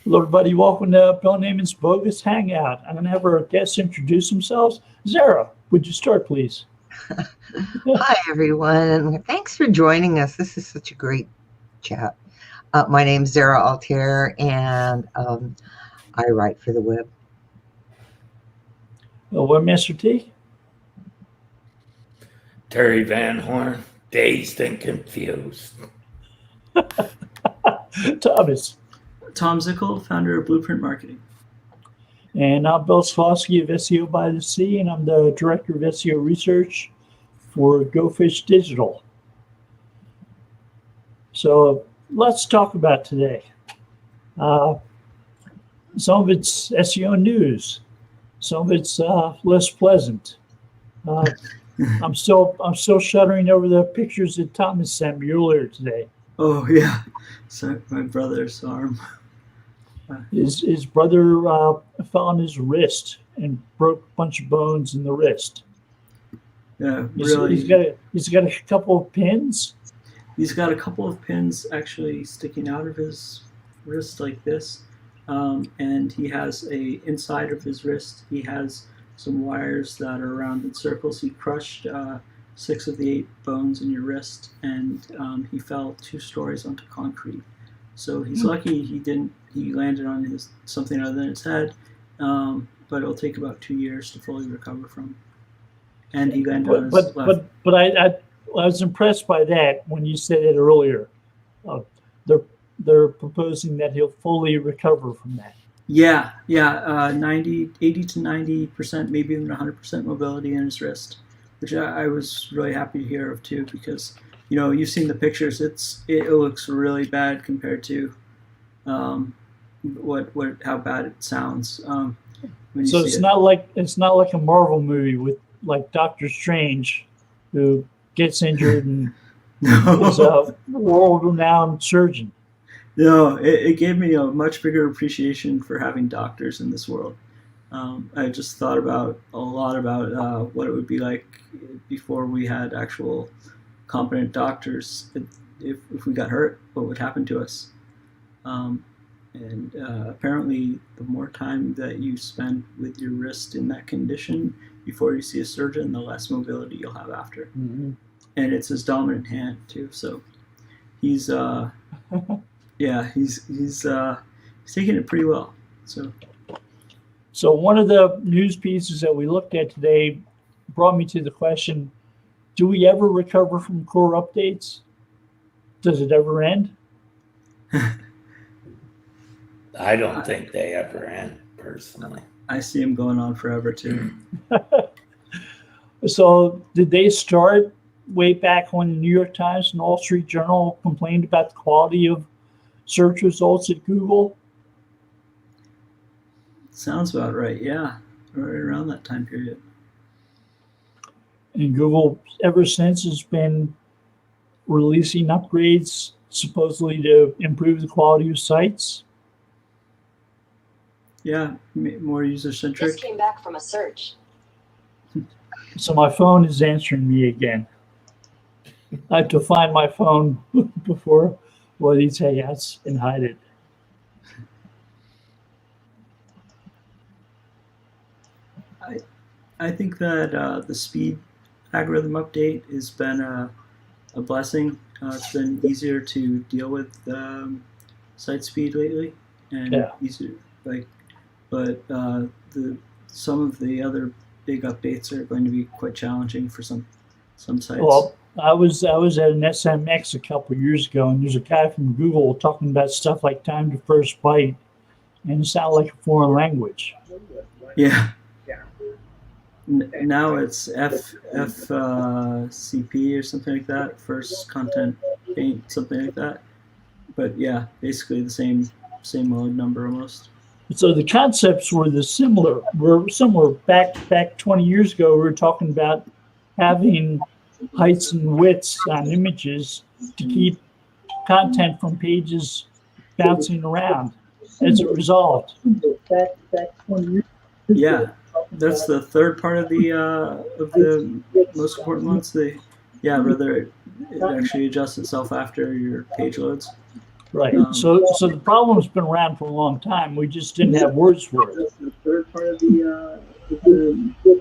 Hello, everybody. Welcome to Bill Naaman's Bogus Hangout. I'm going to have our guests introduce themselves. Zara, would you start, please? Hi, everyone. Thanks for joining us. This is such a great chat. My name's Zara Altair, and I write for the web. Webmaster T? Terry Van Horn, dazed and confused. Thomas. Tom Zickel, founder of Blueprint Marketing. And I'm Bill Slosky of SEO by the Sea, and I'm the Director of SEO Research for Go Fish Digital. So let's talk about today. Some of it's SEO news. Some of it's less pleasant. I'm still shuddering over the pictures that Thomas sent me earlier today. Oh yeah, so my brother's arm. His brother fell on his wrist and broke a bunch of bones in the wrist. Yeah, really. He's got a couple of pins. He's got a couple of pins actually sticking out of his wrist like this, and he has inside of his wrist. He has some wires that are around in circles. He crushed 6 of the 8 bones in your wrist, and he fell 2 stories onto concrete. So he's lucky he landed on something other than his head, but it'll take about 2 years to fully recover from. And he landed on his left. But I was impressed by that when you said it earlier. They're proposing that he'll fully recover from that. Yeah, 80 to 90%, maybe even 100% mobility in his wrist, which I was really happy to hear of too, because you've seen the pictures. It looks really bad compared to how bad it sounds. So it's not like a Marvel movie with like Doctor Strange, who gets injured and is a world-renowned surgeon. No, it gave me a much bigger appreciation for having doctors in this world. I just thought a lot about what it would be like before we had actual competent doctors. If we got hurt, what would happen to us? And apparently, the more time that you spend with your wrist in that condition before you see a surgeon, the less mobility you'll have after. Mm-hmm. And it's his dominant hand too. So he's he's taking it pretty well. So one of the news pieces that we looked at today brought me to the question: do we ever recover from core updates? Does it ever end? I don't think they ever end, personally. I see them going on forever too. So did they start way back when the New York Times and Wall Street Journal complained about the quality of search results at Google? Sounds about right, yeah. Right around that time period. And Google, ever since, has been releasing upgrades supposedly to improve the quality of sites. Yeah, more user-centric. Just came back from a search. So my phone is answering me again. I have to find my phone before one of these hangouts and hide it. I think that the speed algorithm update has been a blessing. It's been easier to deal with site speed lately, and easier. But some of the other big updates are going to be quite challenging for some sites. Well, I was at an SMX a couple of years ago, and there's a guy from Google talking about stuff like time to first byte, and it sounded like a foreign language. Yeah. Now it's FCP or something like that, first content paint, something like that. But yeah, basically the same mode number almost. So the concepts were similar. Back 20 years ago. We were talking about having heights and widths on images to keep content from pages bouncing around as it resolved. Yeah, that's the third part of the most important ones. Whether it actually adjusts itself after your page loads. Right. So the problem's been around for a long time. We just didn't have words for it. That's the third part of the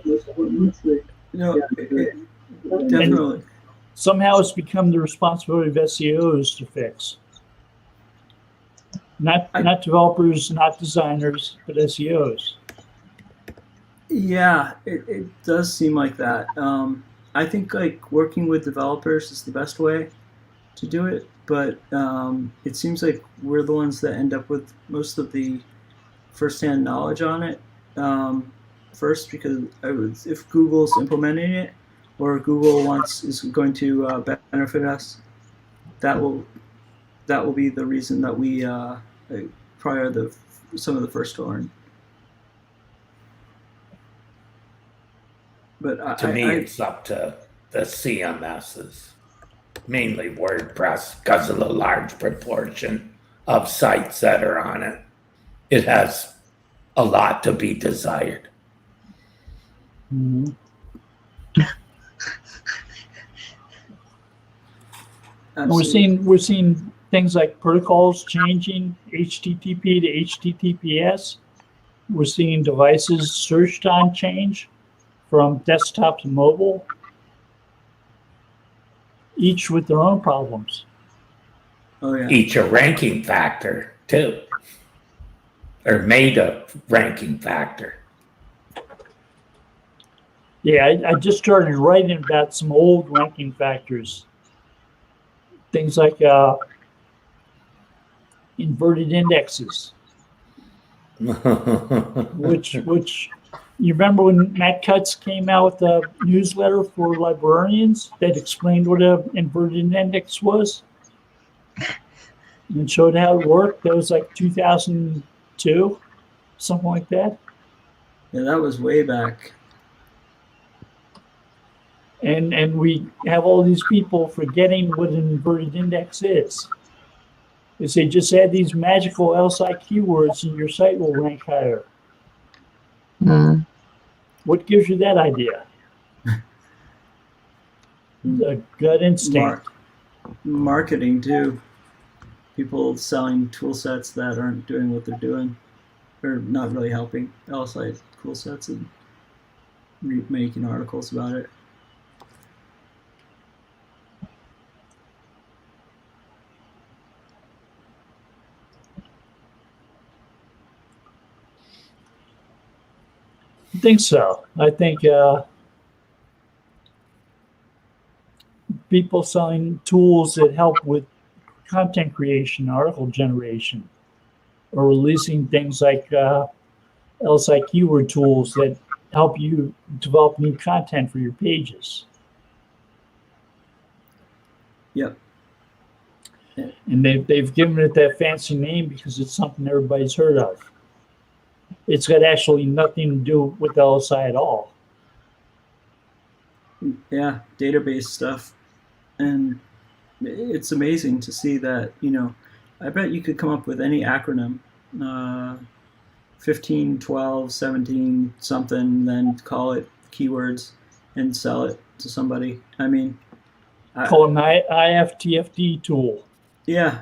most important thing. No, definitely. Somehow it's become the responsibility of SEOs to fix. Not developers, not designers, but SEOs. Yeah, it does seem like that. I think like working with developers is the best way to do it, but it seems like we're the ones that end up with most of the firsthand knowledge on it first, because if Google's implementing it or Google is going to benefit us, that will be the reason that we probably are some of the first to learn. But To me, it's up to the CMSs, mainly WordPress, because of the large proportion of sites that are on it. It has a lot to be desired. Mm-hmm. We're seeing things like protocols changing, HTTP to HTTPS. We're seeing devices search time change from desktop to mobile, each with their own problems. Oh yeah. Each a ranking factor too, or made a ranking factor. Yeah, I just started writing about some old ranking factors. Things like inverted indexes, which you remember when Matt Cutts came out with a newsletter for librarians that explained what an inverted index was and showed how it worked? That was like 2002, something like that. Yeah, that was way back. And we have all these people forgetting what an inverted index is. They say just add these magical LSI keywords and your site will rank higher. Mm. What gives you that idea? A gut instinct. Marketing too. People selling tool sets that aren't doing what they're doing, or not really helping. LSI tool sets and making articles about it. I think so. I think people selling tools that help with content creation, article generation, or releasing things like LSI keyword tools that help you develop new content for your pages. Yep. And they've given it that fancy name because it's something everybody's heard of. It's got actually nothing to do with LSI at all. Yeah, database stuff. And it's amazing to see that, I bet you could come up with any acronym, 15, 12, 17, something, then call it keywords and sell it to somebody. I mean, Call it an IFTFD tool. Yeah.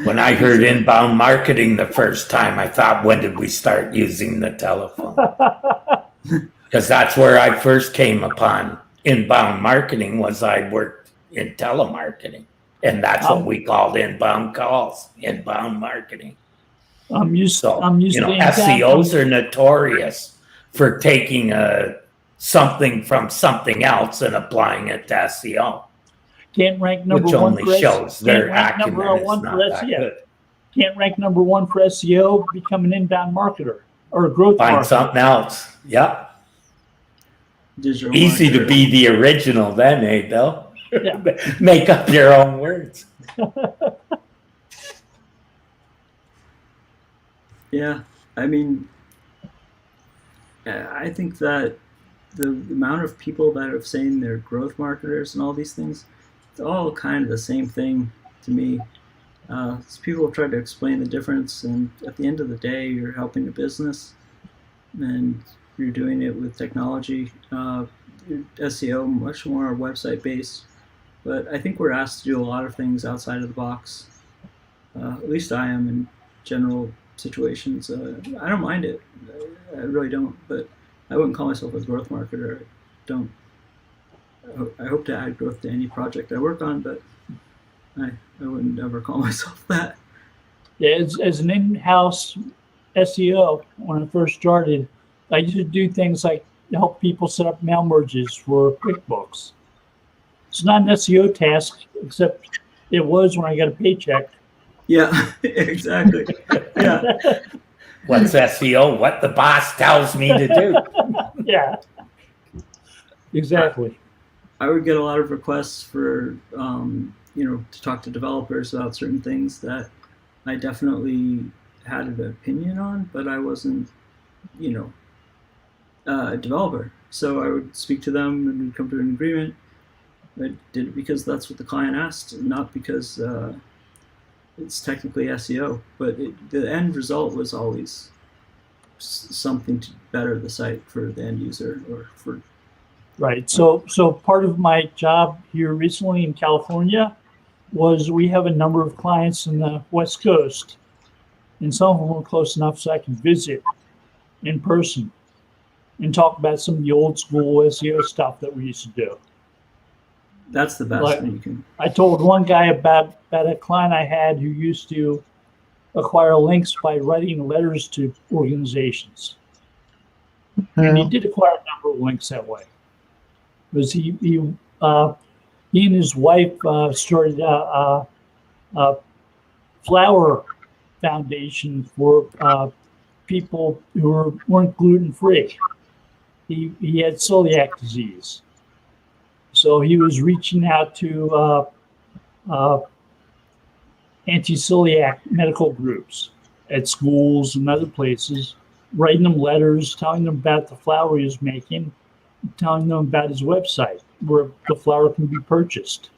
When I heard inbound marketing the first time, I thought, when did we start using the telephone? Because that's where I first came upon inbound marketing. Was I worked in telemarketing, and that's what we called inbound calls, inbound marketing. I'm used to SEOs are notorious for taking something from something else and applying it to SEO. Can't rank number which one only for shows their acumen is one not for that SEO. good. Can't rank number one for SEO, become an inbound marketer or a growth Find marketer. something else. Yep. Digital Easy marketer. to be the original then, eh, Bill? Yeah. Make up your own words. Yeah, I mean, I think that the amount of people that are saying they're growth marketers and all these things, it's all kind of the same thing to me. People have tried to explain the difference, and at the end of the day, you're helping a business, and you're doing it with technology. SEO much more website based, But I think we're asked to do a lot of things outside of the box. At least I am in general situations. I don't mind it. I really don't. But I wouldn't call myself a growth marketer. I don't. I hope to add growth to any project I work on, but I wouldn't ever call myself that. Yeah, as an in-house SEO, when I first started, I used to do things like help people set up mail merges for QuickBooks. It's not an SEO task, except it was when I got a paycheck. Yeah, exactly. Yeah. What's SEO? What the boss tells me to do. Yeah, exactly. I would get a lot of requests for, to talk to developers about certain things that I definitely had an opinion on, but I wasn't, a developer. So I would speak to them and we'd come to an agreement. I did it because that's what the client asked, not because it's technically SEO. But the end result was always something to better the site for the end user or for. Right. So part of my job here recently in California was we have a number of clients in the West Coast, and some of them were close enough so I could visit in person and talk about some of the old school SEO stuff that we used to do. That's the best Like, thing you can. I told one guy about a client I had who used to acquire links by writing letters to organizations. And he did acquire a number of links that way. Because he and his wife started a flower foundation for people who weren't gluten-free. He had celiac disease. So he was reaching out to anti-celiac medical groups at schools and other places, writing them letters, telling them about the flour he was making, telling them about his website where the flour can be purchased.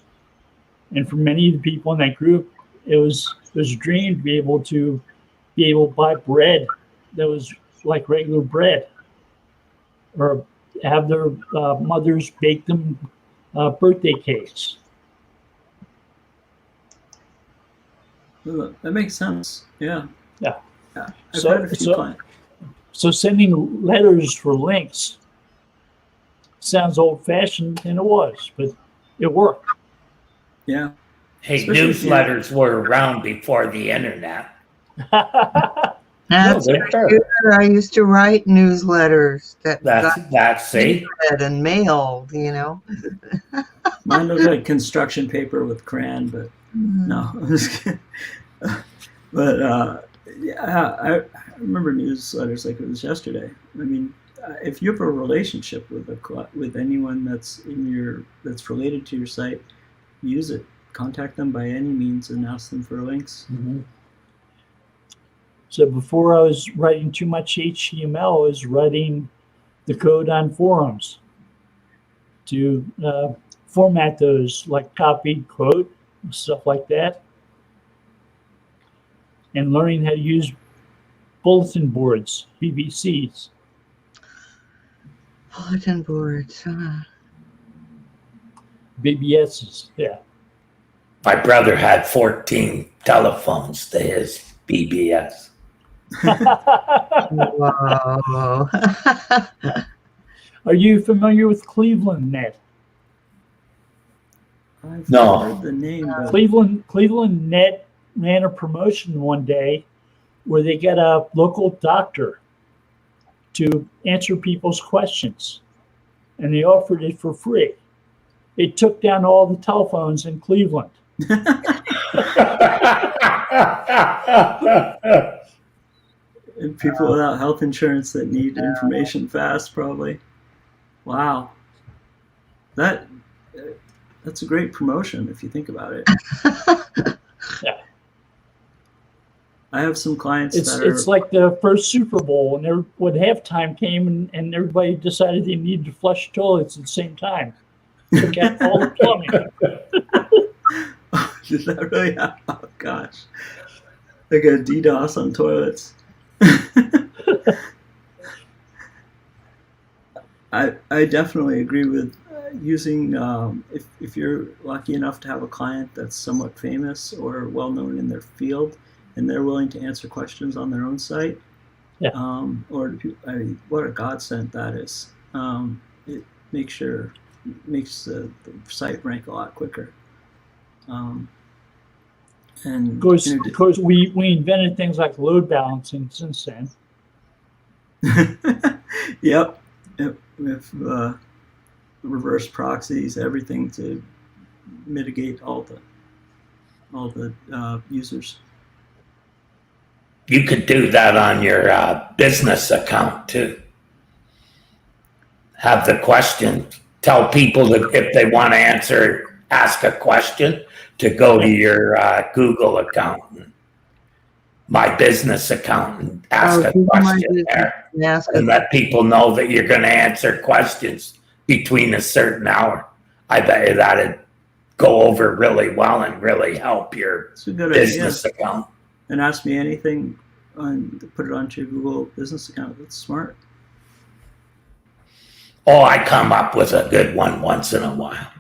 And for many of the people in that group, it was a dream to be able to buy bread that was like regular bread, or have their mothers bake them birthday cakes. That makes sense. Yeah. Yeah. I've had a few clients. So sending letters for links sounds old-fashioned, and it was, but it worked. Yeah. Hey, Especially newsletters were around before the internet. That's No, for they're- sure. I used to write newsletters that got See? read and mailed, Mine looked like construction paper with crayon, but no, I'm just kidding. But yeah, I remember newsletters like it was yesterday. I mean, if you have a relationship with anyone that's related to your site, use it. Contact them by any means and ask them for links. Mm-hmm. So before I was writing too much HTML, I was writing the code on forums to format those, like copied quote, stuff like that. And learning how to use bulletin boards, BBCs. bulletin boards. BBSs, yeah. My brother had 14 telephones to his BBS. Whoa. Are you familiar with Cleveland Net? I've No. heard the name, but Cleveland Net ran a promotion one day where they got a local doctor to answer people's questions, and they offered it for free. It took down all the telephones in Cleveland. and people without health insurance that need information fast, probably. Wow, that's a great promotion if you think about it. Yeah. I have some clients It's like the first Super Bowl, and when halftime came, and everybody decided they needed to flush toilets at the same time. Took out all the plumbing. Did that really happen? Oh gosh, like a DDoS on toilets. I definitely agree with using if you're lucky enough to have a client that's somewhat famous or well known in their field, and they're willing to answer questions on their own site. Yeah. What a godsend that is. It makes the site rank a lot quicker. And Of course, we invented things like load balancing since then. Yep. With reverse proxies, everything to mitigate all the users. You could do that on your business account too. Have the question, tell people that if they want to ask a question, to go to your Google account, my business account, and ask a question there. And let people know that you're going to answer questions between a certain hour. I bet you that'd go over really well and really help your business account. And ask me anything and put it onto your Google business account. That's smart. Oh, I come up with a good one once in a while.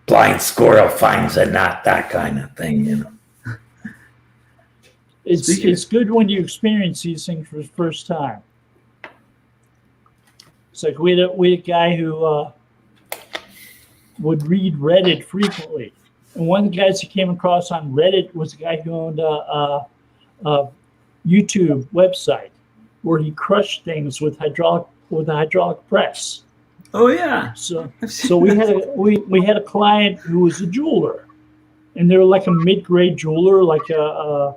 Blind squirrel finds a nut, that kind of thing, you know. It's good when you experience these things for the first time. It's like we had a guy who would read Reddit frequently. And one of the guys he came across on Reddit was a guy who owned a YouTube website where he crushed things with a hydraulic press. Oh yeah. So we had a client who was a jeweler, and they were like a mid-grade jeweler, like the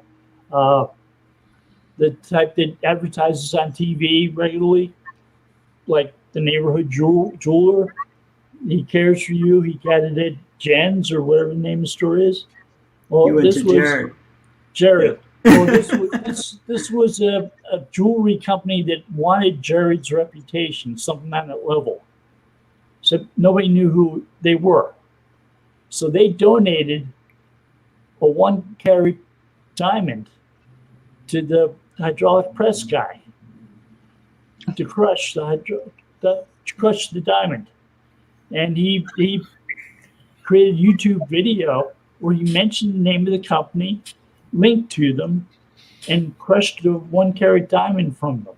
type that advertises on TV regularly, like the neighborhood jeweler. He cares for you. He got it at Jen's or whatever the name of the store is. Well, you went to Jared. Jared. Yeah. Well, this was a jewelry company that wanted Jared's reputation, something on that level. So nobody knew who they were. So they donated a 1-carat diamond to the hydraulic press guy to crush the diamond. And he created a YouTube video where he mentioned the name of the company, linked to them, and crushed the 1-carat diamond from them.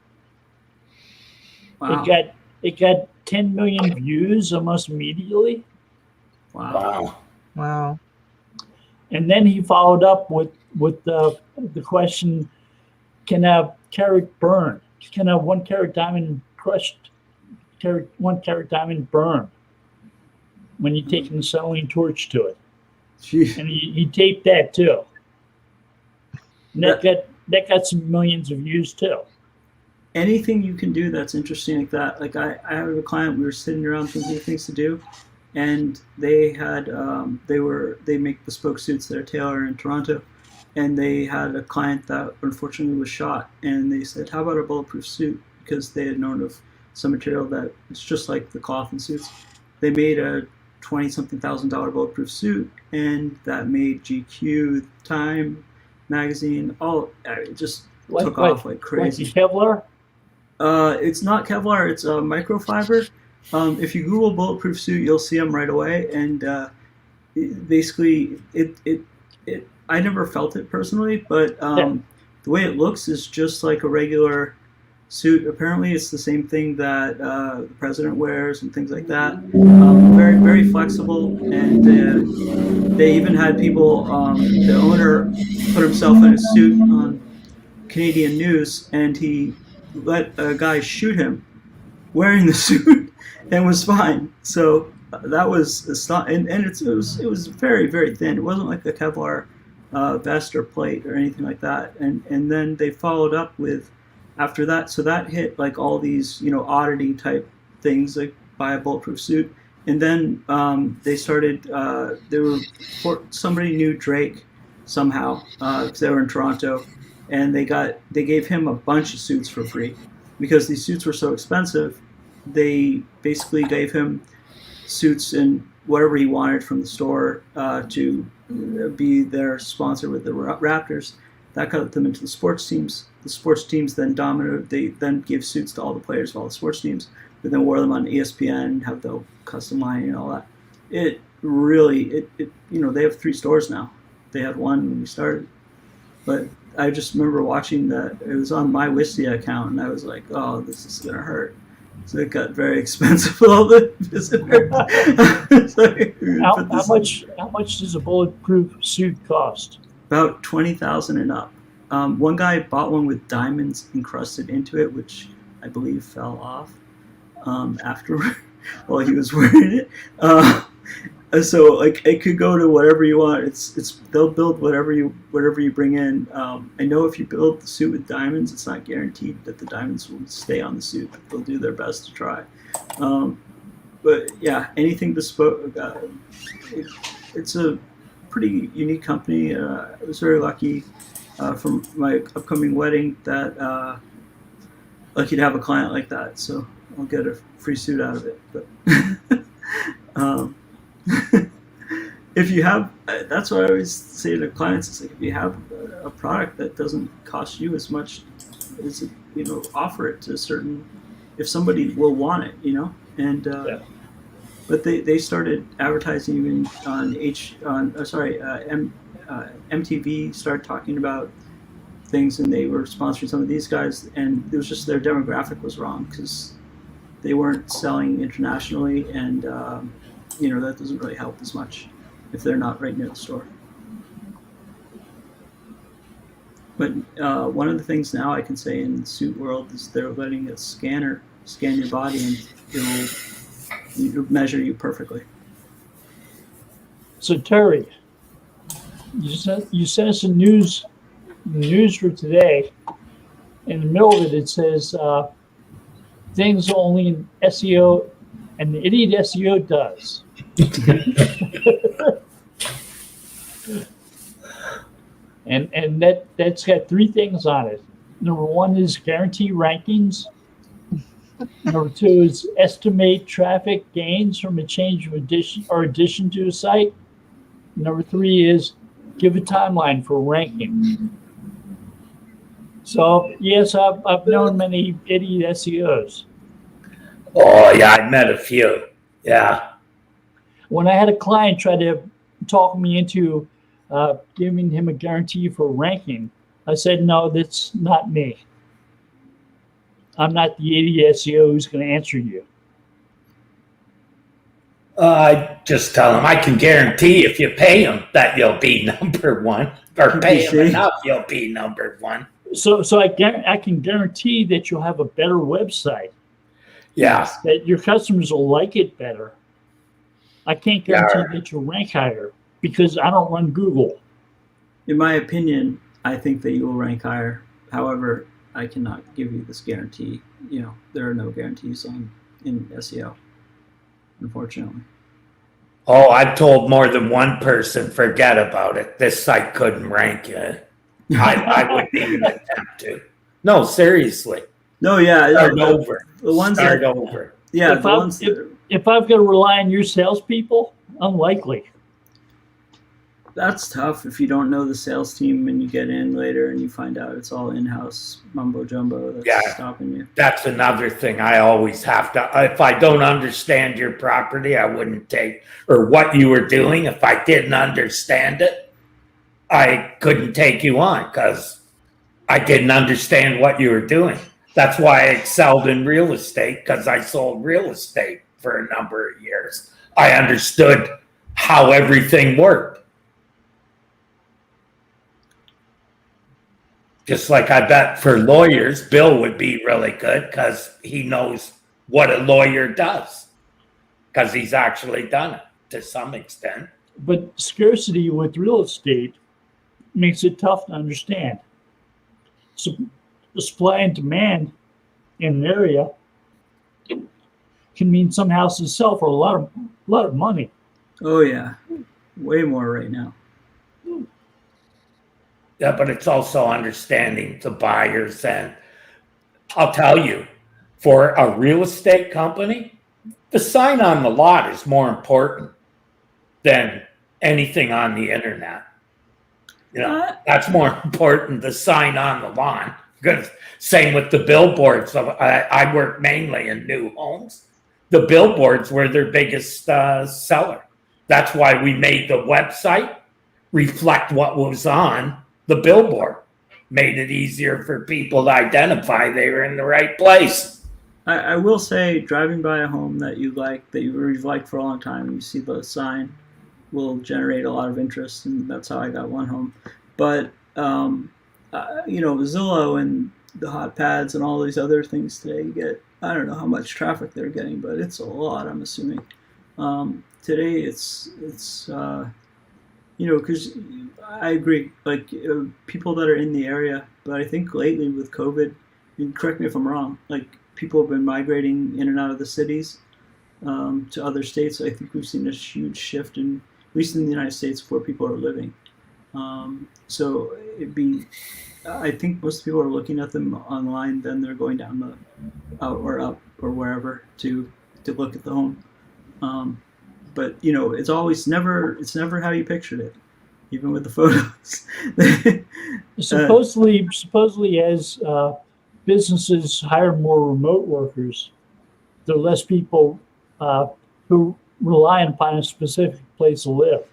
Wow. It got 10 million views almost immediately. Wow. And then he followed up with the question, can a carat burn? Can a 1-carat diamond crushed 1-carat diamond burn when you take an acetylene torch to it? Jeez. And he taped that too. And that got some millions of views too. Anything you can do that's interesting like that. Like I have a client, we were sitting around thinking of things to do, and they had they make bespoke suits that are tailored in Toronto, and they had a client that unfortunately was shot, and they said, how about a bulletproof suit? Because they had known of some material that it's just like the cloth and suits. They made a $20-something thousand bulletproof suit, and that made GQ, Time magazine, it just took off like crazy. Like Kevlar? It's not Kevlar, it's microfiber. If you Google bulletproof suit, you'll see them right away. And basically, I never felt it personally, but the way it looks is just like a regular suit. Apparently, it's the same thing that the president wears and things like that. Very, very flexible. And they even had people, the owner put himself in a suit on Canadian news, and he let a guy shoot him wearing the suit and was fine. So that was and it was very, very thin. It wasn't like a Kevlar vest or plate or anything like that. And then they followed up with after that. So that hit like all these oddity type things, like buy a bulletproof suit. And then they started. Somebody knew Drake somehow because they were in Toronto. And they gave him a bunch of suits for free because these suits were so expensive. They basically gave him suits and whatever he wanted from the store to be their sponsor with the Raptors. That got them into the sports teams. The sports teams then dominated. They then gave suits to all the players of all the sports teams. but then wore them on ESPN, have the custom line and all that. It really, they have 3 stores now. They had one when we started, but I just remember watching that. It was on my Wistia account, and I was like, "Oh, this is gonna hurt." So it got very expensive with all the visitors. How much does a bulletproof suit cost? About 20,000 and up. One guy bought one with diamonds encrusted into it, which I believe fell off after while he was wearing it. So like it could go to whatever you want. They'll build whatever you bring in. I know if you build the suit with diamonds, it's not guaranteed that the diamonds will stay on the suit. They'll do their best to try. But yeah, anything bespoke. It's a pretty unique company. I was very lucky from my upcoming wedding that lucky to have a client like that. So I'll get a free suit out of it. But if you have, that's what I always say to clients. It's like if you have a product that doesn't cost you as much, as offer it to a certain. If somebody will want it, and. But they started advertising even on MTV started talking about things, and they were sponsoring some of these guys, and it was just their demographic was wrong because they weren't selling internationally, and that doesn't really help as much if they're not right near the store. But one of the things now I can say in the suit world is they're letting a scanner scan your body, and it'll measure you perfectly. So Terry, you sent us a news for today. In the middle of it, it says things only in SEO and the idiot SEO does. and that's got 3 things on it. Number 1 is guarantee rankings. Number 2 is estimate traffic gains from a change of addition to a site. Number 3 is give a timeline for ranking. So yes, I've known many idiot SEOs. Oh yeah, I met a few. Yeah. When I had a client try to talk me into giving him a guarantee for ranking, I said, no, that's not me. I'm not the idiot SEO who's going to answer you. I just tell them I can guarantee if you pay them that you'll be number 1, or pay them enough, you'll be number 1. So I can guarantee that you'll have a better website. Yeah. That your customers will like it better. I can't guarantee that you'll rank higher because I don't run Google. In my opinion, I think that you will rank higher. However, I cannot give you this guarantee. There are no guarantees in SEO, unfortunately. Oh, I've told more than one person, forget about it. This site couldn't rank you. I wouldn't even attempt to. No, seriously. No, yeah. Start over. The ones Start over. Yeah, if I've got to rely on your salespeople, unlikely. That's tough if you don't know the sales team and you get in later and you find out it's all in-house mumbo jumbo that's stopping you. That's another thing I always have to. If I don't understand your property, I wouldn't take, or what you were doing. If I didn't understand it, I couldn't take you on because I didn't understand what you were doing. That's why I excelled in real estate, because I sold real estate for a number of years. I understood how everything worked. Just like I bet for lawyers, Bill would be really good because he knows what a lawyer does, because he's actually done it to some extent. But scarcity with real estate makes it tough to understand. So the supply and demand in an area can mean some houses sell for a lot of money. Oh yeah, way more right now. Yeah, but it's also understanding the buyers. And I'll tell you, for a real estate company, the sign on the lot is more important than anything on the internet. That's more important, the sign on the lawn. Good. Same with the billboards. I work mainly in new homes. The billboards were their biggest seller. That's why we made the website reflect what was on the billboard. Made it easier for people to identify they were in the right place. I will say, driving by a home that you like, that you've liked for a long time, and you see the sign, will generate a lot of interest, and that's how I got one home. But Zillow and the hot pads and all these other things today, you get, I don't know how much traffic they're getting, but it's a lot, I'm assuming. Today it's because I agree, like people that are in the area, but I think lately with COVID, and correct me if I'm wrong, like people have been migrating in and out of the cities to other states. I think we've seen a huge shift in, at least in the United States, where people are living. So I think most people are looking at them online, then they're going down the out or up or wherever to look at the home. But it's never how you pictured it, even with the photos. Supposedly, as businesses hire more remote workers, there are less people who rely upon a specific place to live.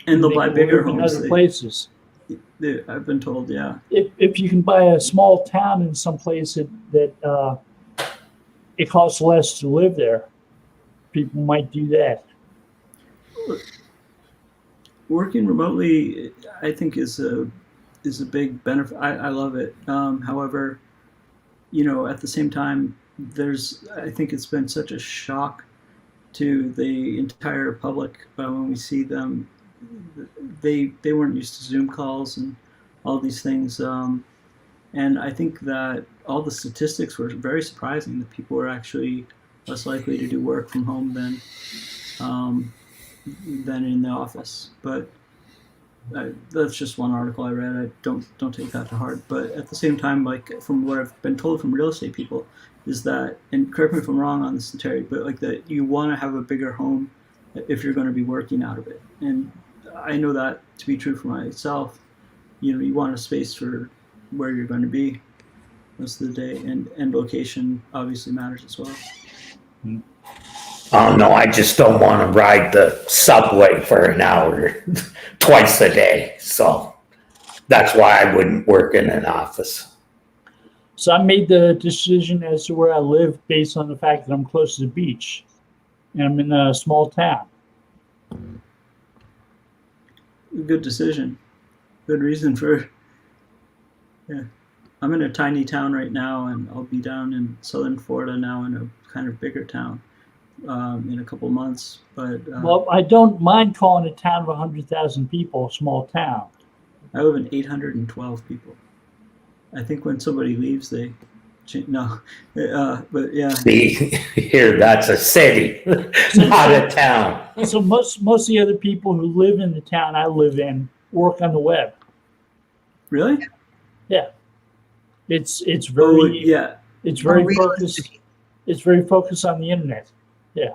And they'll buy bigger in homes. other places. I've been told, yeah. If you can buy a small town in some place that it costs less to live there, people might do that. Working remotely, I think, is a big benefit. I love it. However, at the same time, I think it's been such a shock to the entire public when we see them. They weren't used to Zoom calls and all these things, and I think that all the statistics were very surprising. That people were actually less likely to do work from home than in the office. But that's just one article I read. I don't take that to heart. But at the same time, like from what I've been told from real estate people, is that, and correct me if I'm wrong on this, Terry, but like that you want to have a bigger home if you're going to be working out of it. And I know that to be true for myself. You want a space for where you're going to be most of the day, and location obviously matters as well. Oh no, I just don't want to ride the subway for an hour twice a day. So that's why I wouldn't work in an office. So I made the decision as to where I live based on the fact that I'm close to the beach, and I'm in a small town. Good decision. Good reason for. Yeah, I'm in a tiny town right now, and I'll be down in southern Florida now in a kind of bigger town in a couple months. But well, I don't mind calling a town of 100,000 people a small town. I live in 812 people. I think when somebody leaves, they no, but yeah. See, here, that's a city, not a town. So most of the other people who live in the town I live in work on the web. Really? Yeah. It's very It's very More focused. realistic. It's very focused on the internet. Yeah.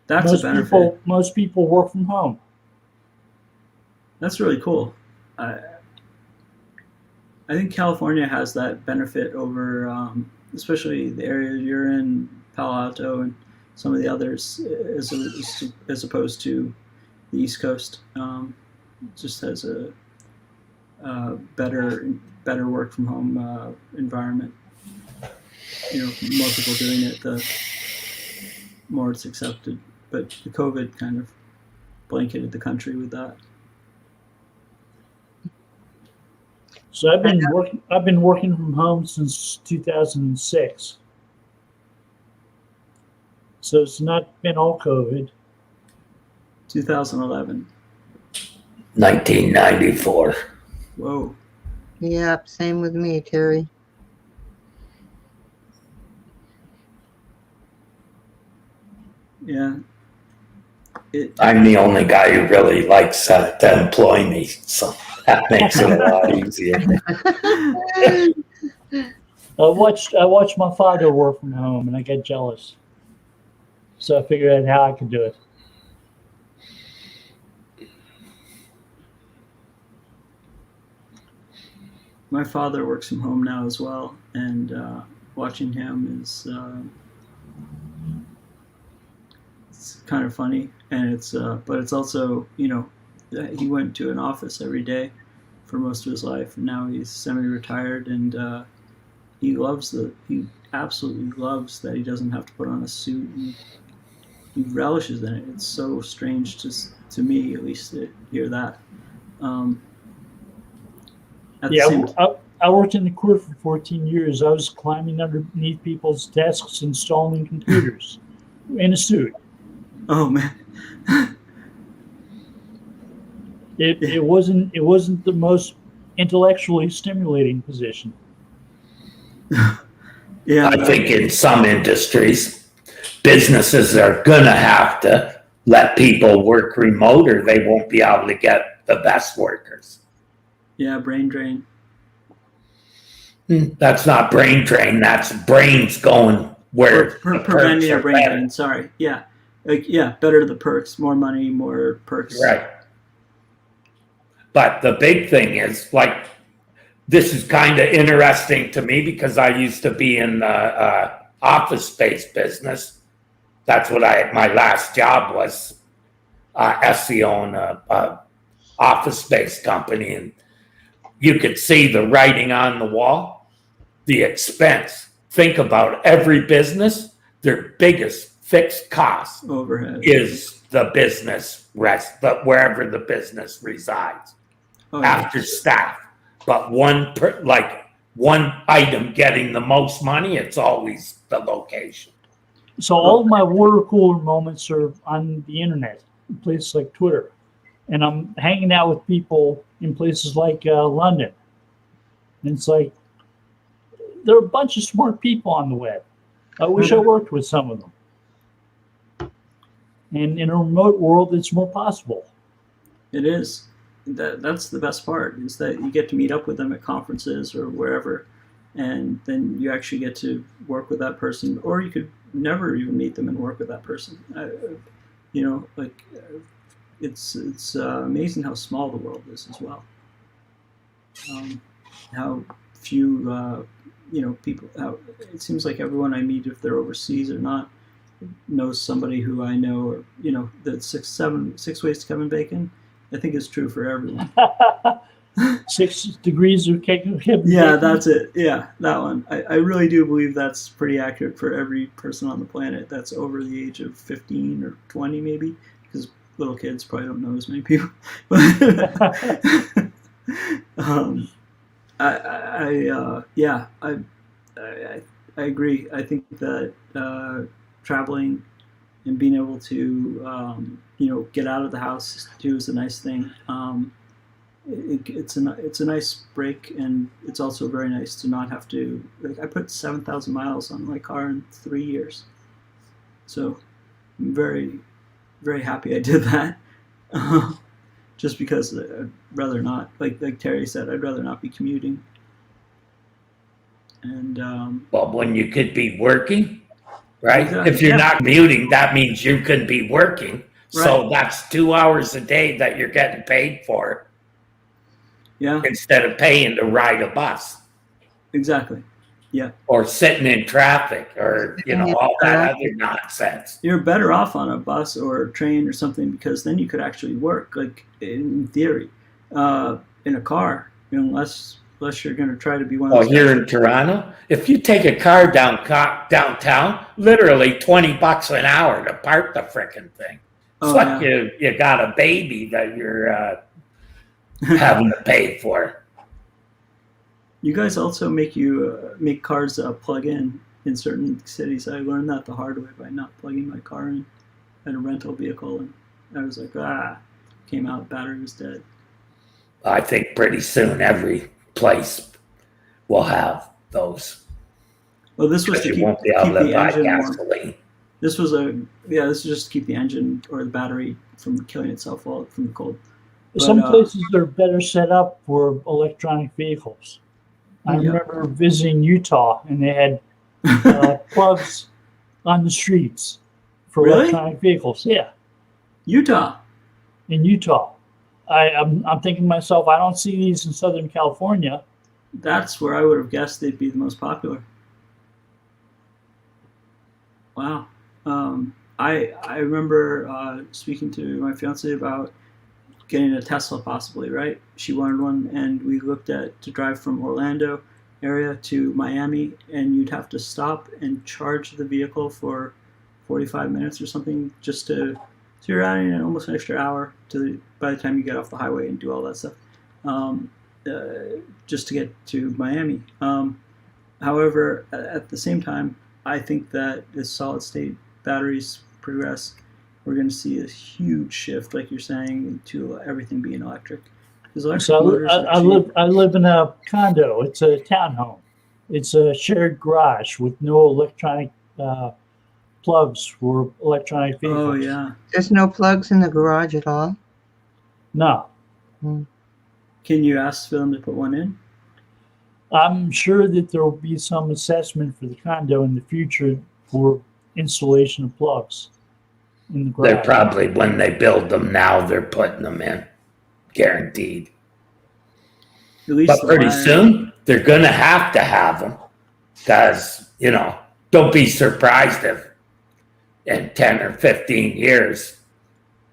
That's a benefit. Most people work from home. That's really cool. I think California has that benefit over, especially the area you're in, Palo Alto, and some of the others, as opposed to the East Coast. Just has a better work from home environment. More people doing it, the more it's accepted. But the COVID kind of blanketed the country with that. So I've been working from home since 2006. So it's not been all COVID. 2011. 1994. Whoa. Yep, same with me, Terry. Yeah. I'm the only guy who really likes to employ me, so that makes it a lot easier. I watched my father work from home, and I got jealous. So I figured out how I could do it. my father works from home now as well, and watching him is it's kind of funny, and but it's also, you know, he went to an office every day for most of his life, and now he's semi-retired, and he absolutely loves that he doesn't have to put on a suit, and he relishes in it. It's so strange to me, at least, to hear that. At the same I worked in the court for 14 years. I was climbing underneath people's desks, installing computers in a suit. Oh man. It wasn't the most intellectually stimulating position. Yeah, I think in some industries, businesses are gonna have to let people work remote, or they won't be able to get the best workers. yeah, brain drain. That's not brain drain. That's brains going where the Preventing perks a are brain better. drain. Sorry. Yeah, better the perks, more money, more perks. Right. But the big thing is, like, this is kind of interesting to me because I used to be in the office space business. That's what my last job was. SEO in a office space company, and you could see the writing on the wall, the expense. Think about every business, their biggest fixed cost Overhead is the business but wherever the business resides. Oh, yeah. After staff, but one item getting the most money, it's always the location. So all of my water cooler moments are on the internet, places like Twitter, and I'm hanging out with people in places like London. And it's like, there are a bunch of smart people on the web. I wish I worked with some of them. And in a remote world, it's more possible. It is. That's the best part, is that you get to meet up with them at conferences or wherever, and then you actually get to work with that person, or you could never even meet them and work with that person. It's amazing how small the world is as well. How few people. How it seems like everyone I meet, if they're overseas or not, knows somebody who I know, or the 6 ways to Kevin Bacon. I think it's true for everyone. 6 degrees of Kevin Bacon. Yeah, that's it. Yeah, that one. I really do believe that's pretty accurate for every person on the planet that's over the age of 15 or 20, maybe, because little kids probably don't know as many people. I agree. I think that traveling and being able to get out of the house too is a nice thing. It's a nice break, and it's also very nice to not have to. Like, I put 7,000 miles on my car in 3 years, so I'm very, very happy I did that. Just because I'd rather not, like Terry said, I'd rather not be commuting. And Well, when you could be working, right? Exactly. If you're Yeah. not commuting, that means you could be working. So Right. that's 2 hours a day that you're getting paid for yeah, instead of paying to ride a bus exactly. Yeah, or sitting in traffic or, all that other nonsense. you're better off on a bus or a train or something, because then you could actually work, like in theory. In a car, unless you're going to try to be one of Oh, those here guys. in Toronto, if you take a car downtown, literally $20 an hour to park the frickin' thing. It's Oh, like yeah. you got a baby that you're having to pay for. You guys also make cars plug in certain cities. I learned that the hard way by not plugging my car in at a rental vehicle, and I was like, came out, battery was dead. I think pretty soon every place will have those. Well, this was Because to you keep won't be able to the buy engine warm. gasoline. This is just to keep the engine or the battery from killing itself from the cold. Some But, places are better set up for electronic vehicles. I Yeah. remember visiting Utah, and they had plugs on the streets for Really? electronic vehicles. Yeah, Utah. in Utah. I'm thinking to myself, I don't see these in Southern California. That's where I would have guessed they'd be the most popular. Wow. I remember speaking to my fiance about getting a Tesla possibly, right? She wanted one, and we looked at to drive from Orlando area to Miami, and you'd have to stop and charge the vehicle for 45 minutes or something just to, so you're adding almost an extra hour to by the time you get off the highway and do all that stuff, um, just to get to Miami. However, at the same time, I think that as solid state batteries progress, we're going to see a huge shift, like you're saying, to everything being electric. Because electric So motors are cheap. I live in a condo. It's a townhome. It's a shared garage with no electronic plugs for electronic vehicles. Oh yeah. There's no plugs in the garage at all. No, Can you ask for them to put one in? I'm sure that there will be some assessment for the condo in the future for installation of plugs in the garage. They're probably, when they build them now, they're putting them in. Guaranteed. At least But the pretty wiring. soon, they're going to have them. Because, don't be surprised if in 10 or 15 years,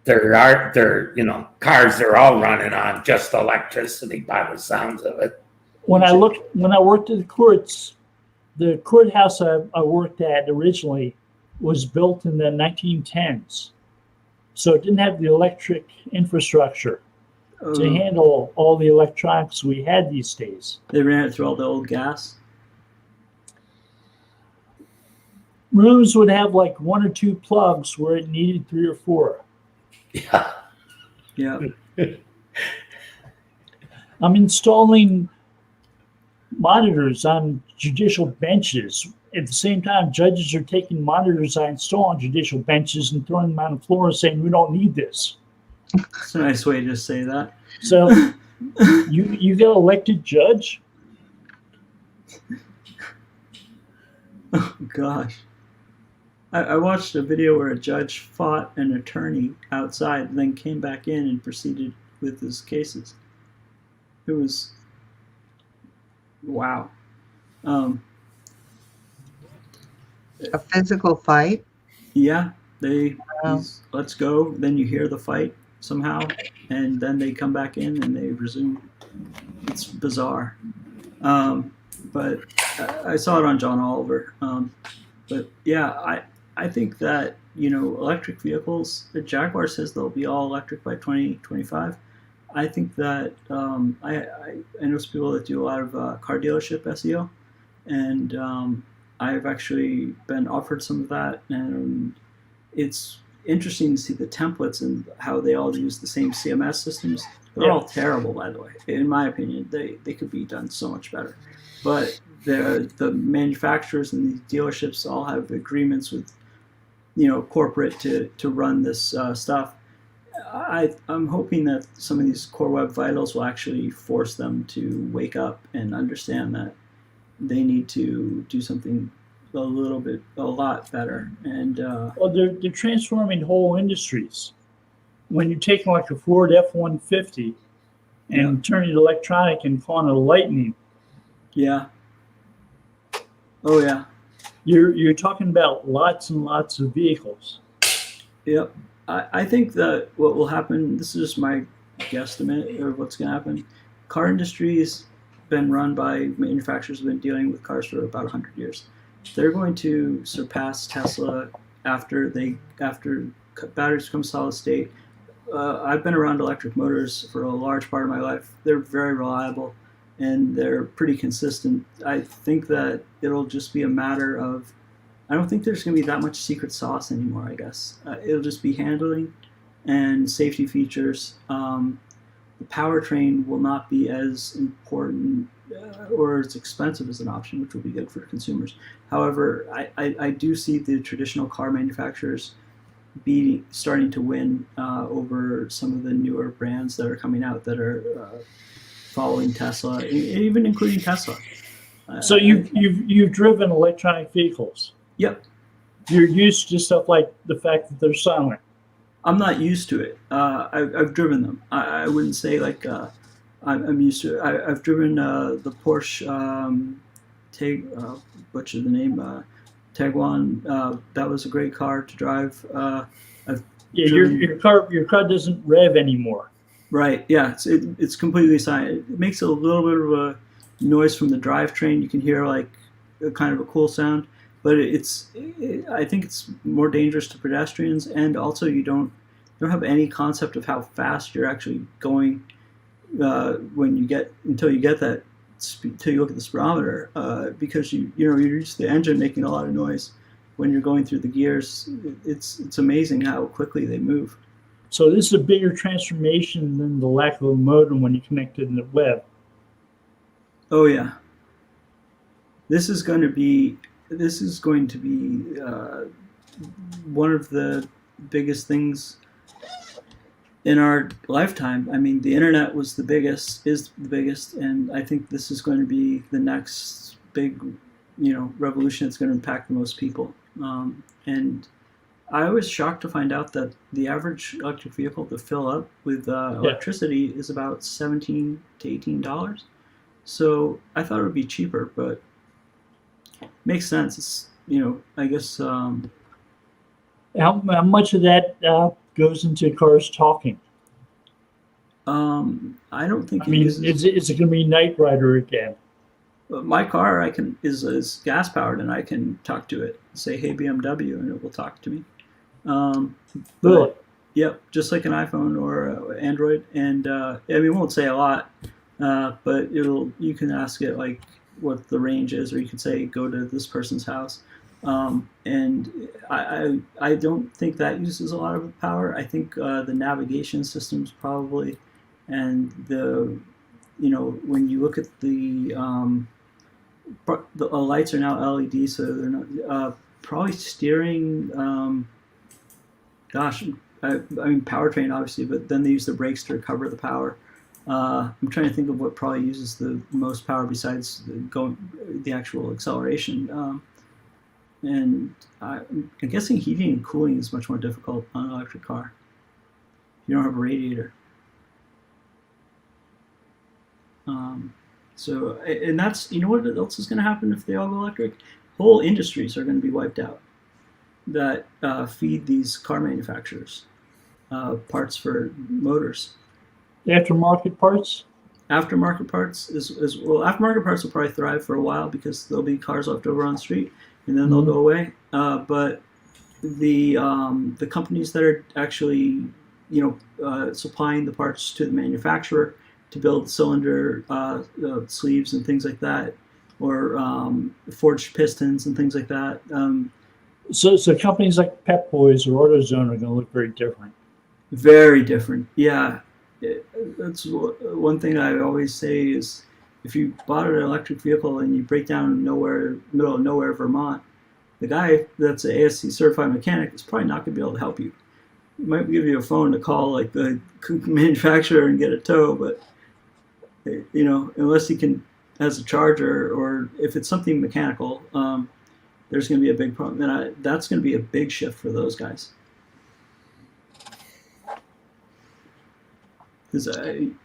cars are all running on just electricity by the sounds of it. When I worked at the courts, the courthouse I worked at originally was built in the 1910s. So it didn't have the electric infrastructure to handle all the electronics we had these days. They ran it through all the old gas. Rooms would have like 1 or 2 plugs where it needed 3 or 4. Yeah. Yeah. I'm installing monitors on judicial benches. At the same time, judges are taking monitors I install on judicial benches and throwing them on the floor and saying, we don't need this. It's a nice way to say that. So you get elected judge? Oh gosh. I watched a video where a judge fought an attorney outside and then came back in and proceeded with his cases. It was wow. A physical fight. Yeah, Wow. let's go. Then you hear the fight somehow, and then they come back in and they resume. It's bizarre. But I saw it on John Oliver. But yeah, I think that electric vehicles. The Jaguar says they'll be all electric by 2025. I think that I know some people that do a lot of car dealership SEO, and I've actually been offered some of that, and it's interesting to see the templates and how they all use the same CMS systems. They're all terrible, by the way. In my opinion, they could be done so much better. But the manufacturers and these dealerships all have agreements with corporate to run this stuff. I'm hoping that some of these core web vitals will actually force them to wake up and understand that they need to do something a lot better. And Well, they're transforming whole industries. When you're taking like a Ford F-150 and turning it electronic and calling it a Lightning, yeah. Oh yeah. you're talking about lots and lots of vehicles. Yep. I think that what will happen, this is just my guesstimate of what's going to happen. Car industry's been run by manufacturers who've been dealing with cars for about 100 years. They're going to surpass Tesla after batteries become solid state. I've been around electric motors for a large part of my life. They're very reliable and they're pretty consistent. I think that it'll just be a matter of, I don't think there's going to be that much secret sauce anymore, I guess. It'll just be handling and safety features. The powertrain will not be as important or as expensive as an option, which will be good for consumers. However, I do see the traditional car manufacturers starting to win over some of the newer brands that are coming out that are following Tesla, even including Tesla. So you've driven electronic vehicles. Yep. You're used to stuff like the fact that they're silent. I'm not used to it. I've driven them. I wouldn't say like I'm used to. I've driven the Porsche butcher the name, Tiguan. That was a great car to drive. I've Yeah, driven, your car doesn't rev anymore. right. Yeah, it's completely silent. It makes a little bit of a noise from the drivetrain. You can hear like a kind of a cool sound, but I think it's more dangerous to pedestrians, and also you don't have any concept of how fast you're actually going when you get until you get that until you look at the speedometer, because you're used to the engine making a lot of noise when you're going through the gears. It's amazing how quickly they move. So this is a bigger transformation than the lack of a modem when you connect it in the web. Oh yeah, this is going to be one of the biggest things in our lifetime. I mean, the internet is the biggest, and I think this is going to be the next big, revolution that's going to impact the most people. And I was shocked to find out that the average electric vehicle to fill up with electricity is about $17 to $18. So I thought it would be cheaper, but it makes sense. It's I guess. How much of that goes into cars talking? I don't think. I mean, is it going to be Knight Rider again? My car is gas powered, and I can talk to it. Say, "Hey BMW," and it will talk to me. Really? Yep, just like an iPhone or Android, and it won't say a lot, but you can ask it like what the range is, or you can say, "Go to this person's house." And I don't think that uses a lot of power. I think the navigation systems probably, and when you look at the lights are now LED, so they're not probably steering. Powertrain obviously, but then they use the brakes to recover the power. I'm trying to think of what probably uses the most power besides the actual acceleration. And I'm guessing heating and cooling is much more difficult on an electric car. You don't have a radiator. And that's, what else is going to happen if they all go electric? Whole industries are going to be wiped out that feed these car manufacturers parts for motors. Aftermarket parts? Aftermarket parts aftermarket parts will probably thrive for a while because there'll be cars left over on the street, and then they'll go away. But the companies that are actually supplying the parts to the manufacturer to build cylinder sleeves and things like that, or forged pistons and things like that. So companies like Pep Boys or AutoZone are going to look very different. Very different, yeah. That's one thing I always say is, if you bought an electric vehicle and you break down in middle of nowhere, Vermont, the guy that's an ASC certified mechanic is probably not going to be able to help you. He might give you a phone to call like the manufacturer and get a tow, but unless he has a charger, or if it's something mechanical, there's going to be a big problem, and that's going to be a big shift for those guys. Because